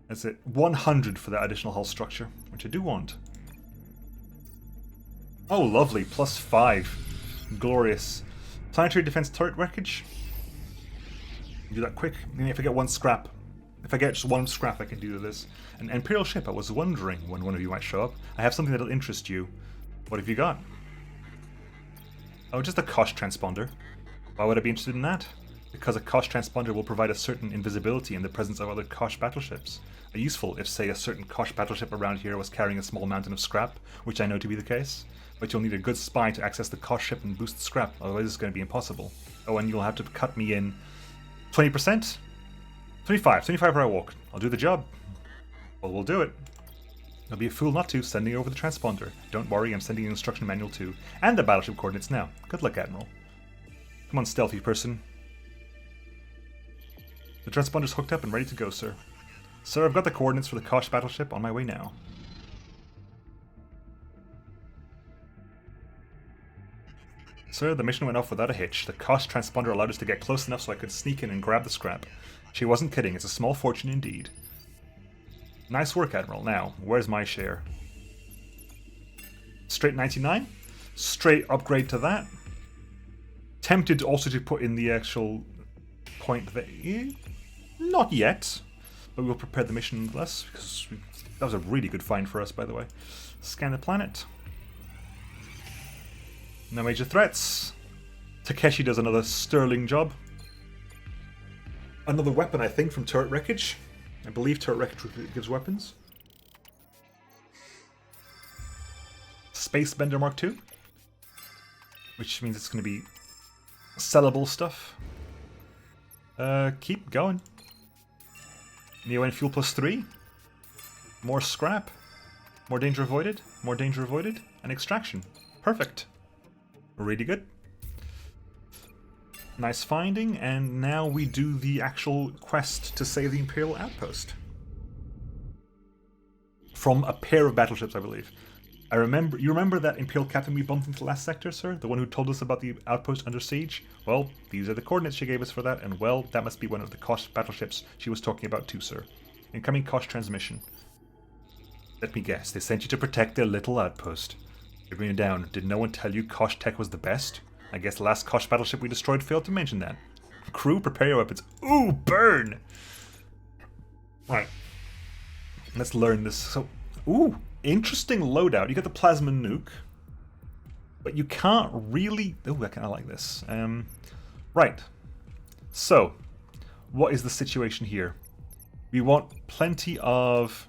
That's it. 100 for that additional hull structure, which I do want. Oh, lovely. +5. Glorious. Planetary defense turret wreckage. Do that quick. If I get one scrap. If I get just one scrap, I can do this. An Imperial ship. I was wondering when one of you might show up. I have something that'll interest you. What have you got? Oh, just a Kosh transponder. Why would I be interested in that? Because a Kosh transponder will provide a certain invisibility in the presence of other Kosh battleships. Useful if, say, a certain Kosh battleship around here was carrying a small mountain of scrap, which I know to be the case. But you'll need a good spy to access the Kosh ship and boost the scrap, otherwise it's going to be impossible. Oh, and you'll have to cut me in 20%? 25 for awoken. I'll do the job. Well, we'll do it. I'll be a fool not to, sending over the transponder. Don't worry, I'm sending an instruction manual too. And the battleship coordinates now. Good luck, Admiral. Come on, stealthy person. The transponder's hooked up and ready to go, sir. Sir, I've got the coordinates for the Kosh battleship on my way now. Sir, the mission went off without a hitch. The Kosh transponder allowed us to get close enough so I could sneak in and grab the scrap. She wasn't kidding, it's a small fortune indeed. Nice work, Admiral. Now, where's my share? Straight 99? Straight upgrade to that? Tempted also to put in the actual point that... Not yet. But we'll prepare the mission nonetheless, because that was a really good find for us, by the way. Scan the planet. No major threats. Takeshi does another sterling job. Another weapon, I think, from turret wreckage. I believe turret wreckage gives weapons. Space Bender Mark II. Which means it's going to be sellable stuff. Keep going. Neo fuel +3. More scrap. More danger avoided. More danger avoided. And extraction. Perfect. Really good. Nice finding, and now we do the actual quest to save the Imperial outpost. From a pair of battleships, I believe. You remember that Imperial captain we bumped into the last sector, sir? The one who told us about the outpost under siege? Well, these are the coordinates she gave us for that, and well, that must be one of the Kosh battleships she was talking about too, sir. Incoming Kosh transmission. Let me guess, they sent you to protect their little outpost. You're bringing it down. Did no one tell you Kosh Tech was the best? I guess the last Kosh battleship we destroyed failed to mention that. Crew, prepare your weapons. Ooh, burn! Right. Let's learn this. So, ooh, interesting loadout. You got the plasma nuke, but you can't really... Ooh, I kind of like this. Right. So, what is the situation here? We want plenty of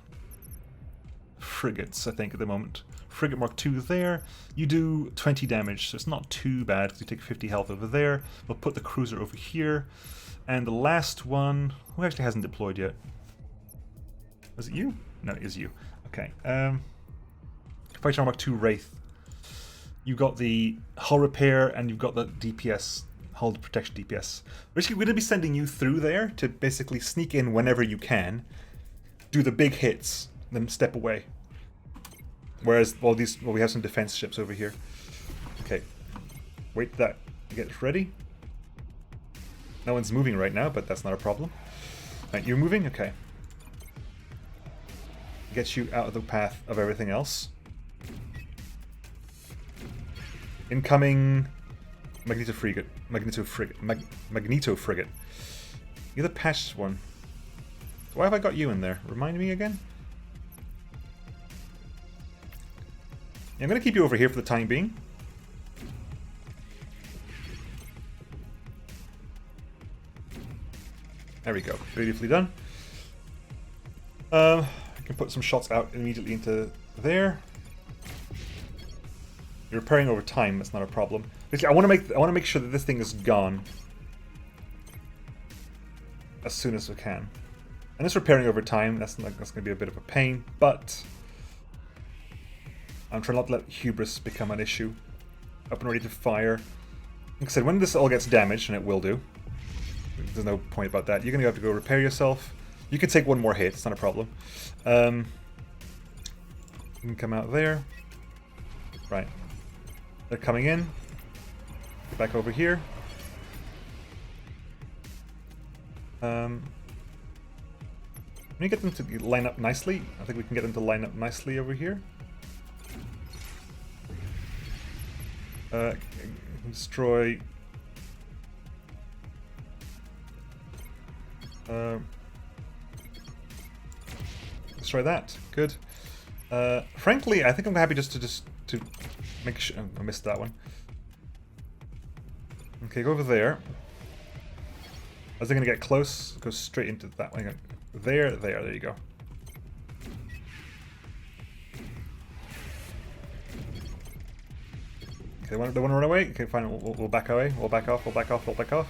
frigates, I think, at the moment. Frigate Mark II there. You do 20 damage, so it's not too bad because you take 50 health over there. We'll put the cruiser over here. And the last one, who actually hasn't deployed yet? Was it you? No, it is you. Okay. Fighter Mark II Wraith. You got the hull repair and you've got the DPS, hull protection DPS. Basically, we're going to be sending you through there to basically sneak in whenever you can, do the big hits, then step away. Whereas, well, we have some defense ships over here. Okay. Wait that gets ready. No one's moving right now, but that's not a problem. Right, you're moving? Okay. Gets you out of the path of everything else. Incoming Magneto frigate. Magneto frigate. You're the patched one. Why have I got you in there? Remind me again? I'm going to keep you over here for the time being. There we go. Beautifully done. I can put some shots out immediately into there. You're repairing over time. That's not a problem. Basically, I want to make sure that this thing is gone as soon as we can. And this repairing over time, that's going to be a bit of a pain, but I'm trying not to let hubris become an issue. Up and ready to fire. Like I said, when this all gets damaged, and it will do, there's no point about that, you're going to have to go repair yourself. You can take one more hit, it's not a problem. You can come out there. Right. They're coming in. Get back over here. Can we get them to line up nicely? I think we can get them to line up nicely over here. Destroy... destroy that. Good. Frankly, I think I'm happy just to make sure... Oh, I missed that one. Okay, go over there. As they're going to get close, go straight into that one. There you go. Okay, they want to run away? Okay, fine, we'll back away. We'll back off, we'll back off, we'll back off.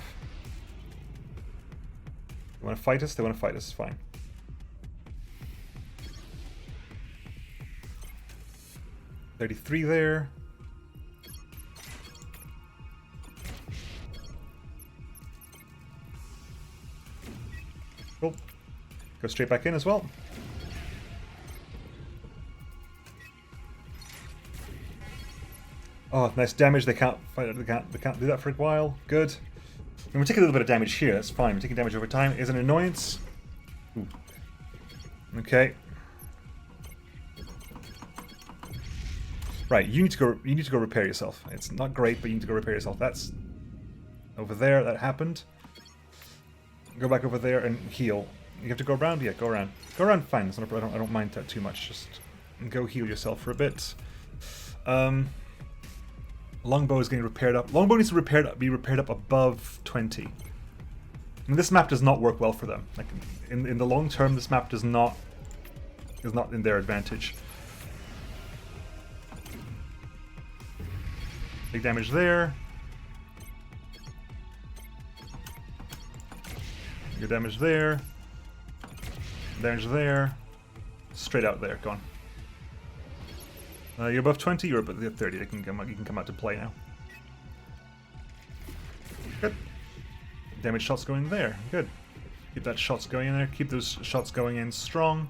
They want to fight us? They want to fight us, fine. $33 there. Cool. Go straight back in as well. Oh, nice damage. They can't fight. They can't do that for a while. Good. And we're taking a little bit of damage here. That's fine. We're taking damage over time. Is an annoyance. Ooh. Okay. Right. You need to go. You need to go repair yourself. It's not great, but you need to go repair yourself. That's over there. That happened. Go back over there and heal. You have to go around? Yeah, go around. Go around, fine. It's not, I don't mind that too much. Just go heal yourself for a bit. Longbow is getting repaired up. Longbow needs to be repaired up above 20. I mean, this map does not work well for them. Like in the long term, this map is not in their advantage. Big damage there. Good damage there. Damage there. Straight out there. Gone. You're above 20. You're above 30. You can come out to play now. Good. Damage shots going there. Good. Keep that shots going in there. Keep those shots going in strong.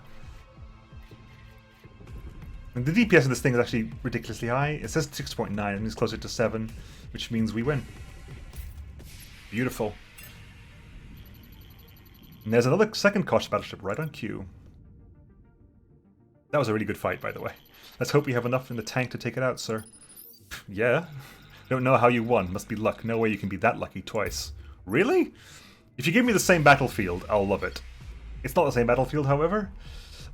And the DPS of this thing is actually ridiculously high. It says 6.9 and it's closer to 7, which means we win. Beautiful. And there's another second Kosh battleship right on cue. That was a really good fight, by the way. Let's hope we have enough in the tank to take it out, sir. Yeah? Don't know how you won. Must be luck. No way you can be that lucky twice. Really? If you give me the same battlefield, I'll love it. It's not the same battlefield, however.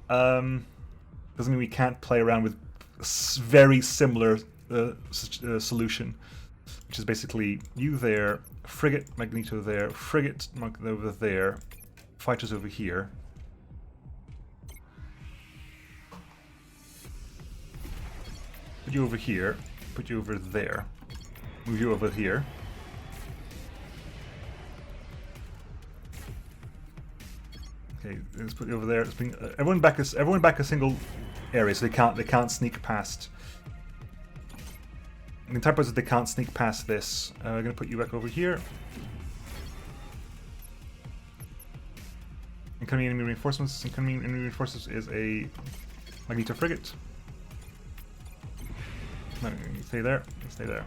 Doesn't mean we can't play around with a very similar solution. Which is basically you there, frigate Magneto there, frigate over there, fighters over here. Put you over here, put you over there, move you over here. Okay, let's put you over there. Let's bring everyone back a single area, so they can't sneak past. The entire point is they can't sneak past this. I'm gonna put you back over here. Incoming enemy reinforcements. Incoming enemy reinforcements is a Magneto frigate. No, stay there. Stay there.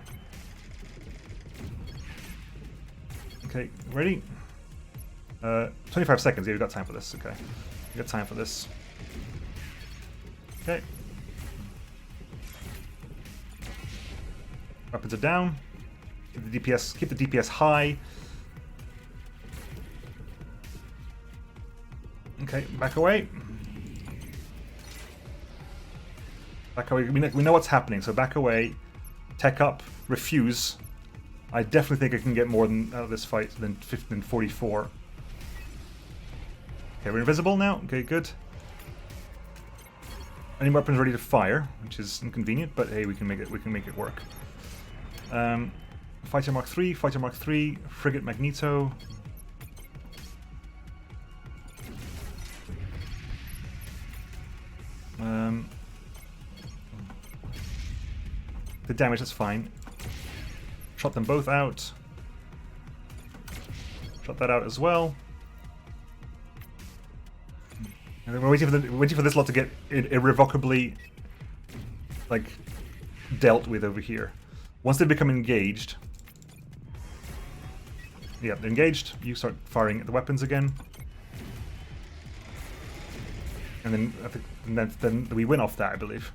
Okay, ready? 25 seconds. Yeah, we got time for this. Okay, we got time for this. Okay. Weapons are down. Keep the DPS high. Okay, back away. Back away. We know what's happening, so back away. Tech up. Refuse. I definitely think I can get more than out of this fight than 44. Okay, we're invisible now. Okay, good. Any weapons ready to fire, which is inconvenient, but hey, we can make it work. Fighter Mark III, Fighter Mark III, Frigate Magneto. The damage, that's fine. Shot them both out. Shot that out as well. And then we're waiting for this lot to get irrevocably like, dealt with over here. Once they become engaged... Yeah, they're engaged. You start firing at the weapons again. And then, I think, then we win off that, I believe.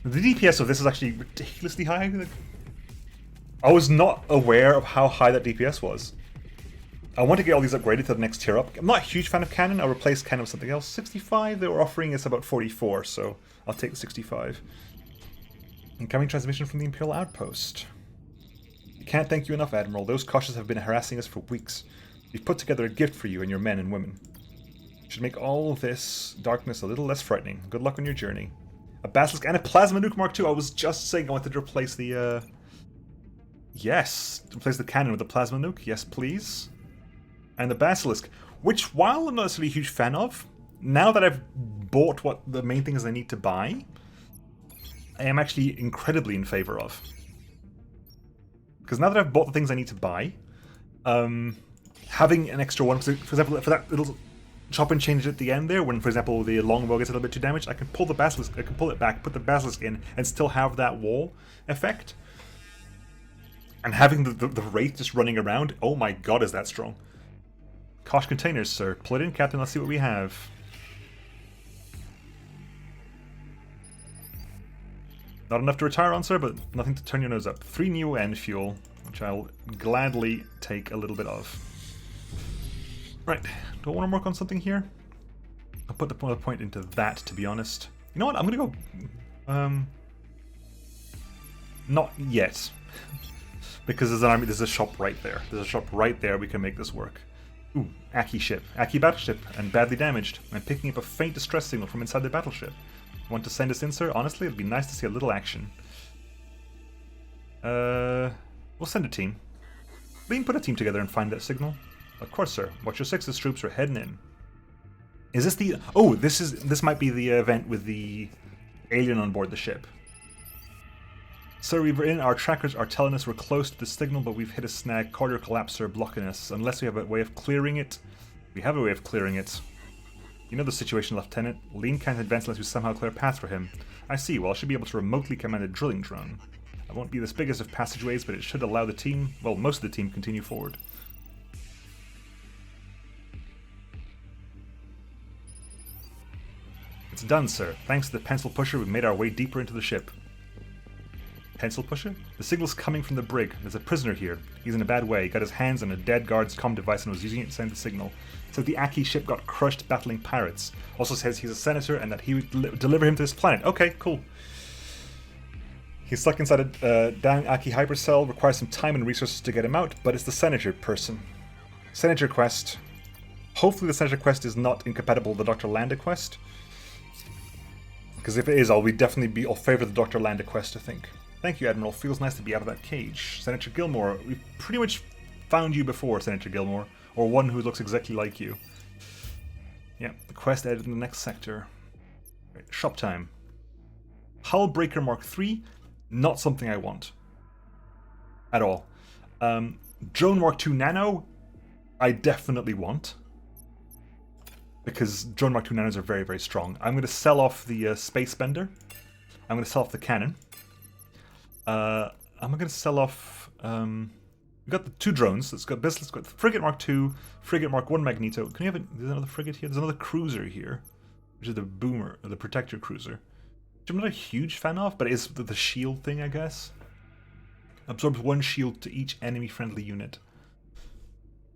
The DPS of this is actually ridiculously high. I was not aware of how high that DPS was. I want to get all these upgraded to the next tier up. I'm not a huge fan of cannon. I'll replace cannon with something else. 65 they were offering us about 44, so I'll take the 65. Incoming transmission from the Imperial Outpost. We can't thank you enough, Admiral. Those cautious have been harassing us for weeks. We've put together a gift for you and your men and women. It should make all this darkness a little less frightening. Good luck on your journey. A Basilisk and a Plasma Nuke Mark II. I was just saying I wanted to replace the, Yes, replace the cannon with the Plasma Nuke. Yes, please. And the Basilisk, which, while I'm not necessarily a huge fan of, now that I've bought what the main things I need to buy, I am actually incredibly in favor of. Because now that I've bought the things I need to buy, having an extra one, for example, for that little chop and change at the end there, when, for example, the longbow gets a little bit too damaged, I can pull the Basilisk, I can pull it back, put the Basilisk in, and still have that wall effect. And having the Wraith just running around, oh my god, is that strong. Kosh containers, sir. Pull it in, Captain, let's see what we have. Not enough to retire on, sir, but nothing to turn your nose up. 3 Neo and fuel, which I'll gladly take a little bit of. Right, do I want to work on something here? I'll put the point into that, to be honest. You know what, I'm going to go... not yet. Because there's an army, there's a shop right there. There's a shop right there, we can make this work. Ooh, Aki ship. Aki battleship, and badly damaged. I'm picking up a faint distress signal from inside the battleship. Want to send us in, sir? Honestly, it'd be nice to see a little action. We'll send a team. We can put a team together and find that signal. Of course, sir. Watch your sixes troops are heading in. Is this the... Oh, this might be the event with the alien on board the ship. Sir, we're in. Our trackers are telling us we're close to the signal, but we've hit a snag. Corridor collapser blocking us. Unless we have a way of clearing it. We have a way of clearing it. You know the situation, Lieutenant. Lean can't advance unless we somehow clear a path for him. I see. Well, I should be able to remotely command a drilling drone. It won't be the biggest of passageways, but it should allow the team, well, most of the team, continue forward. It's done, sir. Thanks to the pencil pusher, we've made our way deeper into the ship. Pencil pusher? The signal's coming from the brig. There's a prisoner here. He's in a bad way. He got his hands on a dead guard's comm device and was using it to send the signal. Says the Aki ship got crushed battling pirates. Also says he's a senator and that he would deliver him to this planet. Okay, cool. He's stuck inside a down Aki hypercell. Requires some time and resources to get him out, but it's the senator person. Senator quest. Hopefully the senator quest is not incompatible with the Dr. Landa quest. Because if it is, I'll favor the Dr. Landa quest, I think. Thank you, Admiral. Feels nice to be out of that cage. Senator Gilmore, we've pretty much found you before, Senator Gilmore. Or one who looks exactly like you. Yeah, the quest added in the next sector. Right, shop time. Hull Breaker Mark III, not something I want. At all. Drone Mark II Nano, I definitely want. Because Drone Mark II Nanos are very, very strong. I'm going to sell off the Space Bender. I'm going to sell off the cannon. I'm going to sell off... we've got the 2 drones. Let's got this. Let's got the Frigate Mark II, Frigate Mark I Magneto. Can you have there's another frigate here? There's another cruiser here, which is the Boomer, or the Protector cruiser. Which I'm not a huge fan of, but it is the shield thing, I guess. Absorbs 1 shield to each enemy-friendly unit.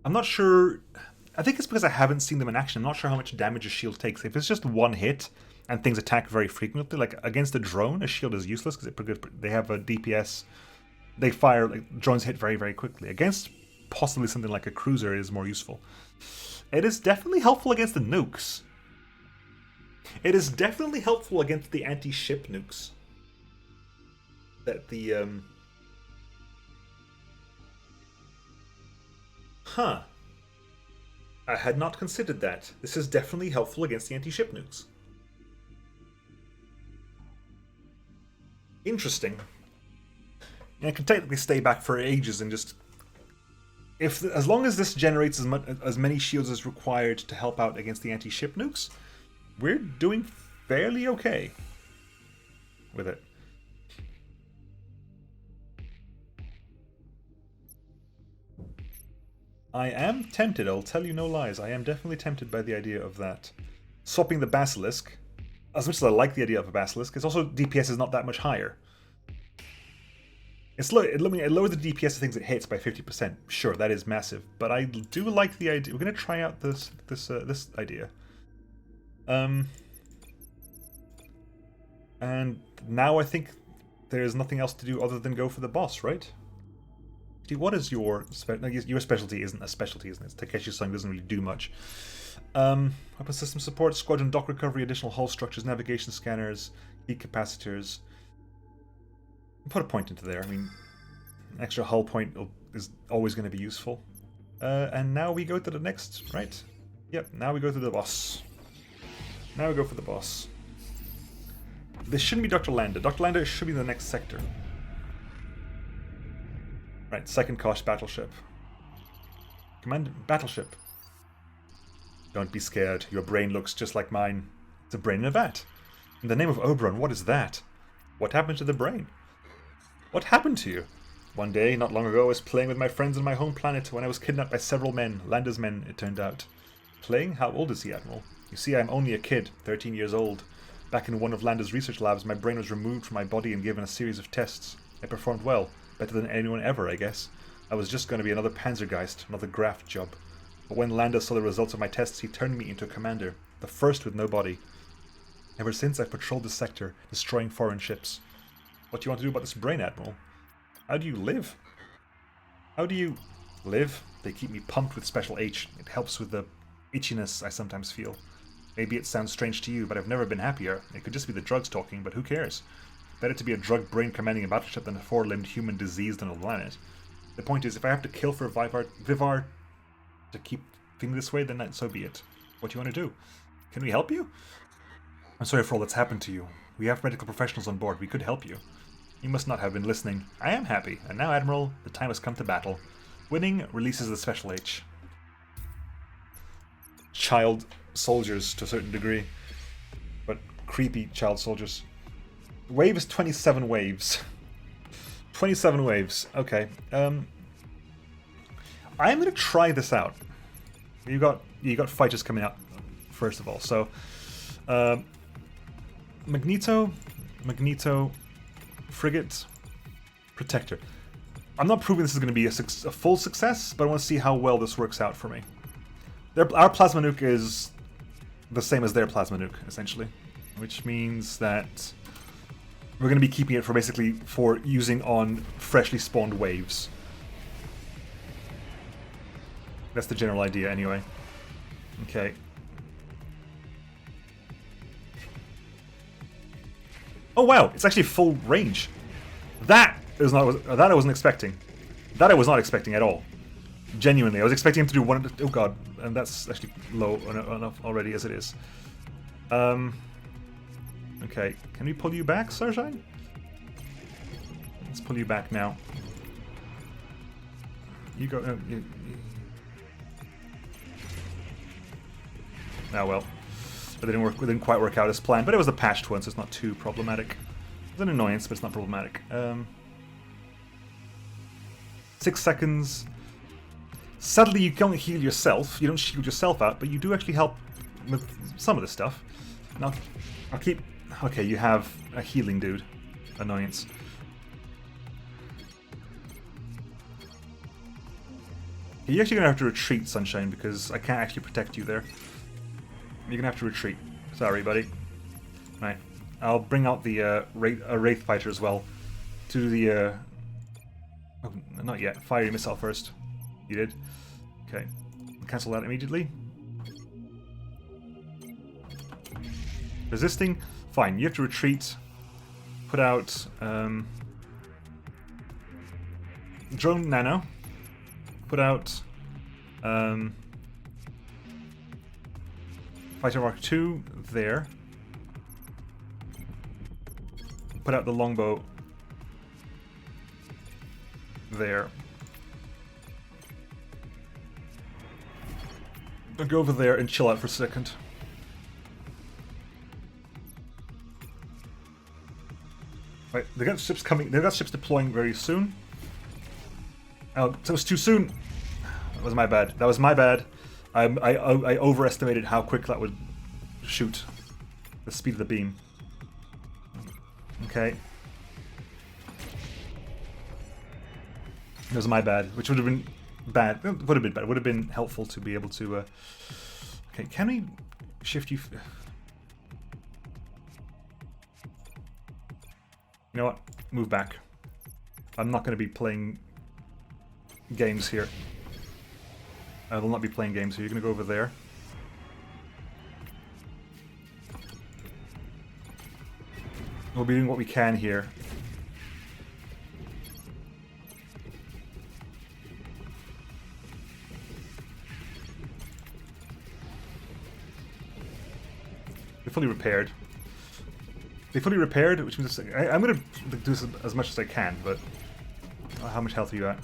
I'm not sure... I think it's because I haven't seen them in action. I'm not sure how much damage a shield takes. If it's just 1 hit and things attack very frequently, like against a drone, a shield is useless because they have a DPS. They fire, like, drones hit very, very quickly. Against possibly something like a cruiser, it is more useful. It is definitely helpful against the nukes. It is definitely helpful against the anti-ship nukes. That the, Huh. I had not considered that. This is definitely helpful against the anti-ship nukes. Interesting. I can technically stay back for ages and just... as long as this generates as many shields as required to help out against the anti-ship nukes, we're doing fairly okay. with it. I am tempted, I'll tell you no lies. I am definitely tempted by the idea of that. Swapping the Basilisk. As much as I like the idea of a Basilisk, it's also DPS is not that much higher. It lowers the DPS of things it hits by 50%. Sure, that is massive, but I do like the idea. We're going to try out this idea. And now I think there's nothing else to do other than go for the boss, right? What is your your specialty? Isn't a specialty, isn't it? Takeshi's song doesn't really do much. Weapon system support, squadron dock recovery, additional hull structures, navigation scanners, heat capacitors. Put a point into there. I mean, an extra hull point is always going to be useful. And now we go to the next, right? Yep, now we go to the boss. Now we go for the boss. This shouldn't be Dr. Landa. Dr. Landa should be the next sector. Right, second Kosh battleship. Command battleship. Don't be scared. Your brain looks just like mine. It's a brain in a vat. In the name of Oberon, what is that? What happened to the brain? What happened to you? One day, not long ago, I was playing with my friends on my home planet when I was kidnapped by several men. Landa's men, it turned out. Playing? How old is he, Admiral? You see, I'm only a kid, 13 years old. Back in one of Landa's research labs, my brain was removed from my body and given a series of tests. I performed well. Better than anyone ever, I guess. I was just going to be another Panzergeist, another graft job. But when Landa saw the results of my tests, he turned me into a commander. The first with no body. Ever since, I've patrolled this sector, destroying foreign ships. What do you want to do about this brain, Admiral? How do you live? How do you live? They keep me pumped with Special H. It helps with the itchiness I sometimes feel. Maybe it sounds strange to you, but I've never been happier. It could just be the drugs talking, but who cares? Better to be a drug brain commanding a battleship than a four-limbed human diseased on a planet. The point is, if I have to kill for Vivar to keep feeling this way, then so be it. What do you want to do? Can we help you? I'm sorry for all that's happened to you. We have medical professionals on board. We could help you. You must not have been listening. I am happy. And now, Admiral, the time has come to battle. Winning releases the Special H. Child soldiers, to a certain degree. But creepy child soldiers. Wave is 27 waves. 27 waves. Okay. I'm gonna try this out. You got fighters coming out first of all. So Magneto, Frigate, Protector. I'm not proving this is going to be a full success, but I want to see how well this works out for me. Our plasma nuke is the same as their plasma nuke, essentially, which means that we're going to be keeping it for using on freshly spawned waves. That's the general idea, anyway. Okay. Oh wow, it's actually full range. That I wasn't expecting. That I was not expecting at all. Genuinely, I was expecting him to do one. Oh god, and that's actually low enough already as it is. Okay, can we pull you back, Sarshine? Let's pull you back now. You go. Oh well. But it didn't quite work out as planned, but it was a patched one, so it's not too problematic. It's an annoyance, but it's not problematic. 6 seconds. Sadly, you can't heal yourself. You don't shield yourself out, but you do actually help with some of this stuff. Now, I'll keep... Okay, you have a healing dude. Annoyance. You're actually going to have to retreat, Sunshine, because I can't actually protect you there. You're gonna have to retreat. Sorry, buddy. Right. I'll bring out the Wraith Fighter as well. To the oh, not yet. Fire your missile first. You did. Okay. Cancel that immediately. Resisting. Fine. You have to retreat. Put out Drone Nano. Put out Fighter Mark II there. Put out the longbow there. I'll go over there and chill out for a second. Right, they got ships coming. They got ships deploying very soon. Oh, that was too soon. That was my bad. That was my bad. I overestimated how quick that would shoot. The speed of the beam. Okay. It was my bad, which would have been bad. It would have been bad. It would have been helpful to be able to... Okay, can we shift you... You know what? Move back. I'm not going to be playing games here. I will not be playing games here. You're going to go over there. We'll be doing what we can here. They're fully repaired. They fully repaired, which means I'm going to do this as much as I can, but how much health are you at?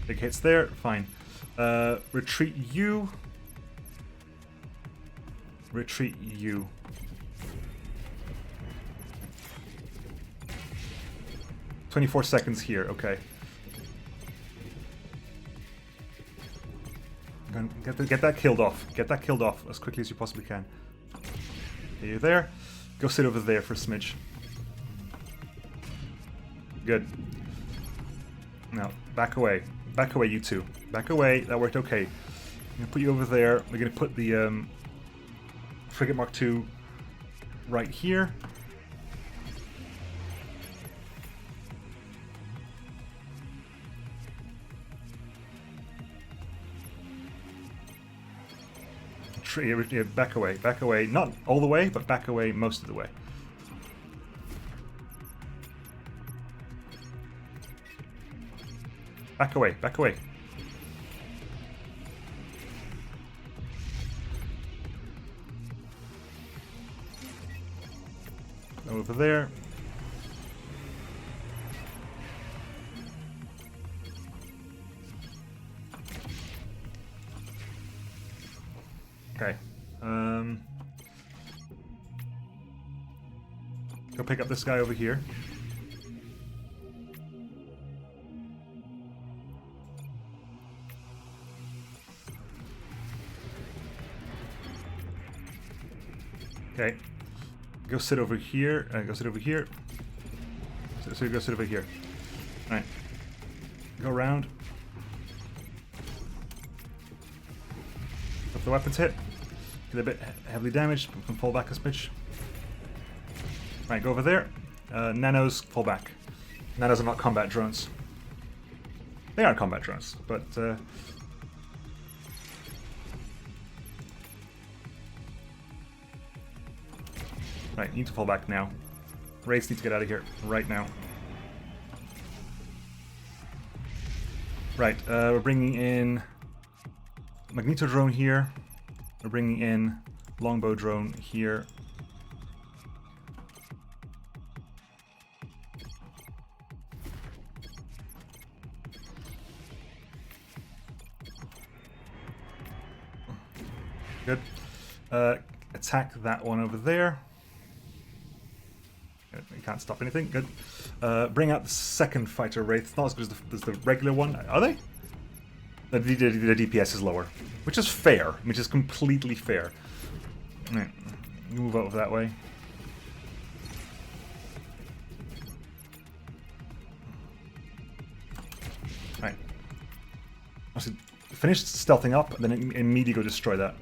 Big hits there, fine. Retreat you. Retreat you. "24 seconds here, okay. Get that killed off. Get that killed off as quickly as you possibly can. Okay, you're there. Go sit over there for a smidge. Good. Now, back away. Back away, you two. Back away. That worked okay. I'm going to put you over there. We're going to put the Frigate Mark II right here. Yeah, back away, back away. Not all the way, but back away most of the way. Back away, back away. Over there. Okay. Go pick up this guy over here. Okay. Go sit over here. Go sit over here. So go sit over here. Alright. Go around. If the weapons hit, get a bit heavily damaged, we can fall back a smidge. Right, go over there. Nanos, fall back. Nanos are not combat drones. They are combat drones, but... Right, you need to fall back now. Wraiths need to get out of here right now. Right, we're bringing in Magneto drone here. We're bringing in longbow drone here. Good. Attack that one over there. You can't stop anything. Good. Bring out the second fighter wraith. Not as good as the regular one. Are they? The DPS is lower, which is fair. Which is completely fair. Right. Move over that way. Right. Actually, finish stealthing up, and then immediately go destroy that.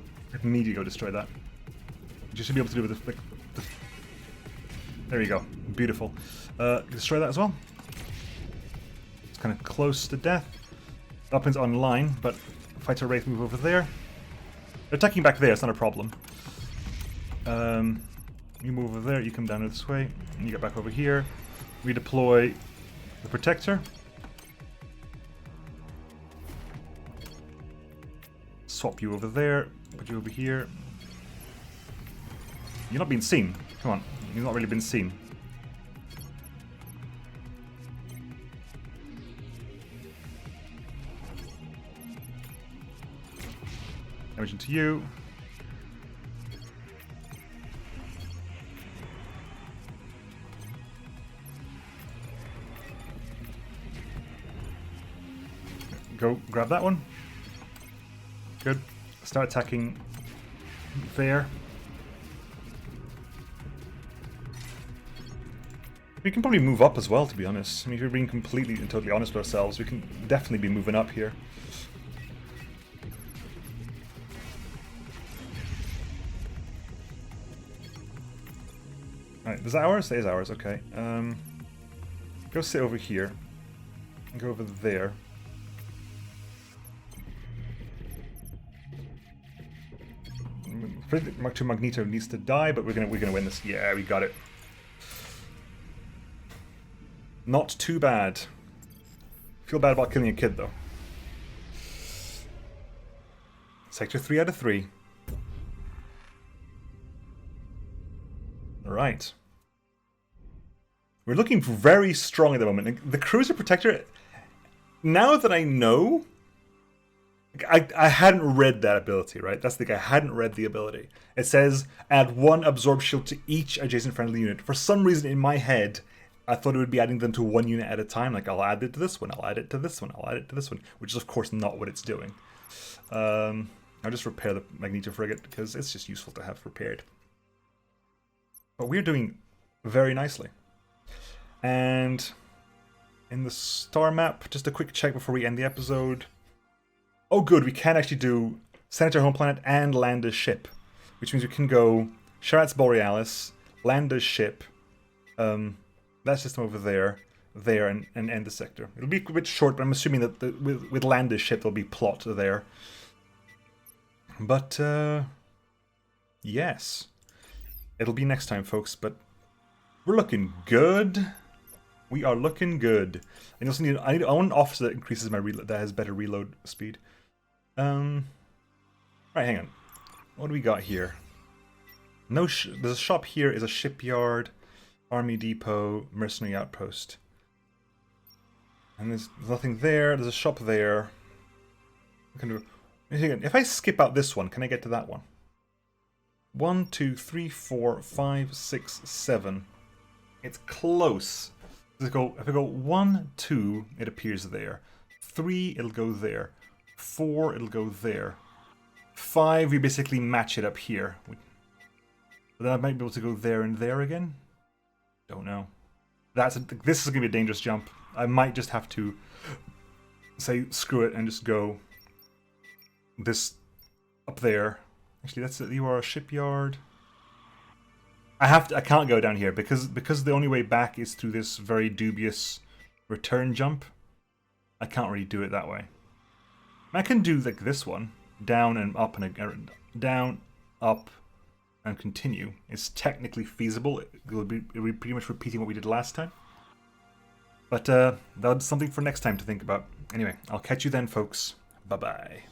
Immediately go destroy that. You should be able to do with the there you go. Beautiful. Destroy that as well. It's kind of close to death. Weapons online, but fighter wraith move over there. They're attacking back there, it's not a problem. You move over there, you come down this way, and you get back over here. We deploy the protector. Swap you over there, put you over here. You're not being seen. Come on, you've not really been seen. Damage into you. Go grab that one. Good. Start attacking there. We can probably move up as well, to be honest. I mean, if we're being completely and totally honest with ourselves, we can definitely be moving up here. Alright, is that ours? That is ours, okay. Go sit over here. And go over there. Mark II Magneto needs to die, but we're gonna win this. Yeah, we got it. Not too bad. Feel bad about killing a kid though. Sector 3 out of 3. Alright. We're looking very strong at the moment. The Cruiser Protector, now that I know, I hadn't read that ability, right? That's the thing, I hadn't read the ability. It says, add 1 absorb shield to each adjacent friendly unit. For some reason in my head, I thought it would be adding them to 1 unit at a time. Like, I'll add it to this one, I'll add it to this one, I'll add it to this one. Which is, of course, not what it's doing. I'll just repair the Magneto Frigate, because it's just useful to have repaired. But we're doing very nicely. And in the star map, just a quick check before we end the episode. Oh good, we can actually do Senator Home Planet and Landa's ship. Which means we can go Sharat's Borealis, Landa's ship, that system over there, and end the sector. It'll be a bit short, but I'm assuming that with Landa's ship there'll be plot there. But, yes. It'll be next time, folks, but we're looking good. We are looking good. I also need I want an officer that increases my reload, that has better reload speed. Right, hang on. What do we got here? No, there's a shop here. Is a shipyard, army depot, mercenary outpost, and there's nothing there. There's a shop there. If I skip out this one, can I get to that one? 1, 2, 3, 4, 5, 6, 7. It's close. If I go 1, 2, it appears there. 3, it'll go there. 4, it'll go there. 5, we basically match it up here. But then I might be able to go there and there again? Don't know. This is going to be a dangerous jump. I might just have to say screw it and just go this up there. Actually, that's it. You are a shipyard. I can't go down here because the only way back is through this very dubious return jump. I can't really do it that way. I can do like this one, down and up and down, up, and continue. It's technically feasible. It'll be pretty much repeating what we did last time. But that's something for next time to think about. Anyway, I'll catch you then, folks. Bye bye.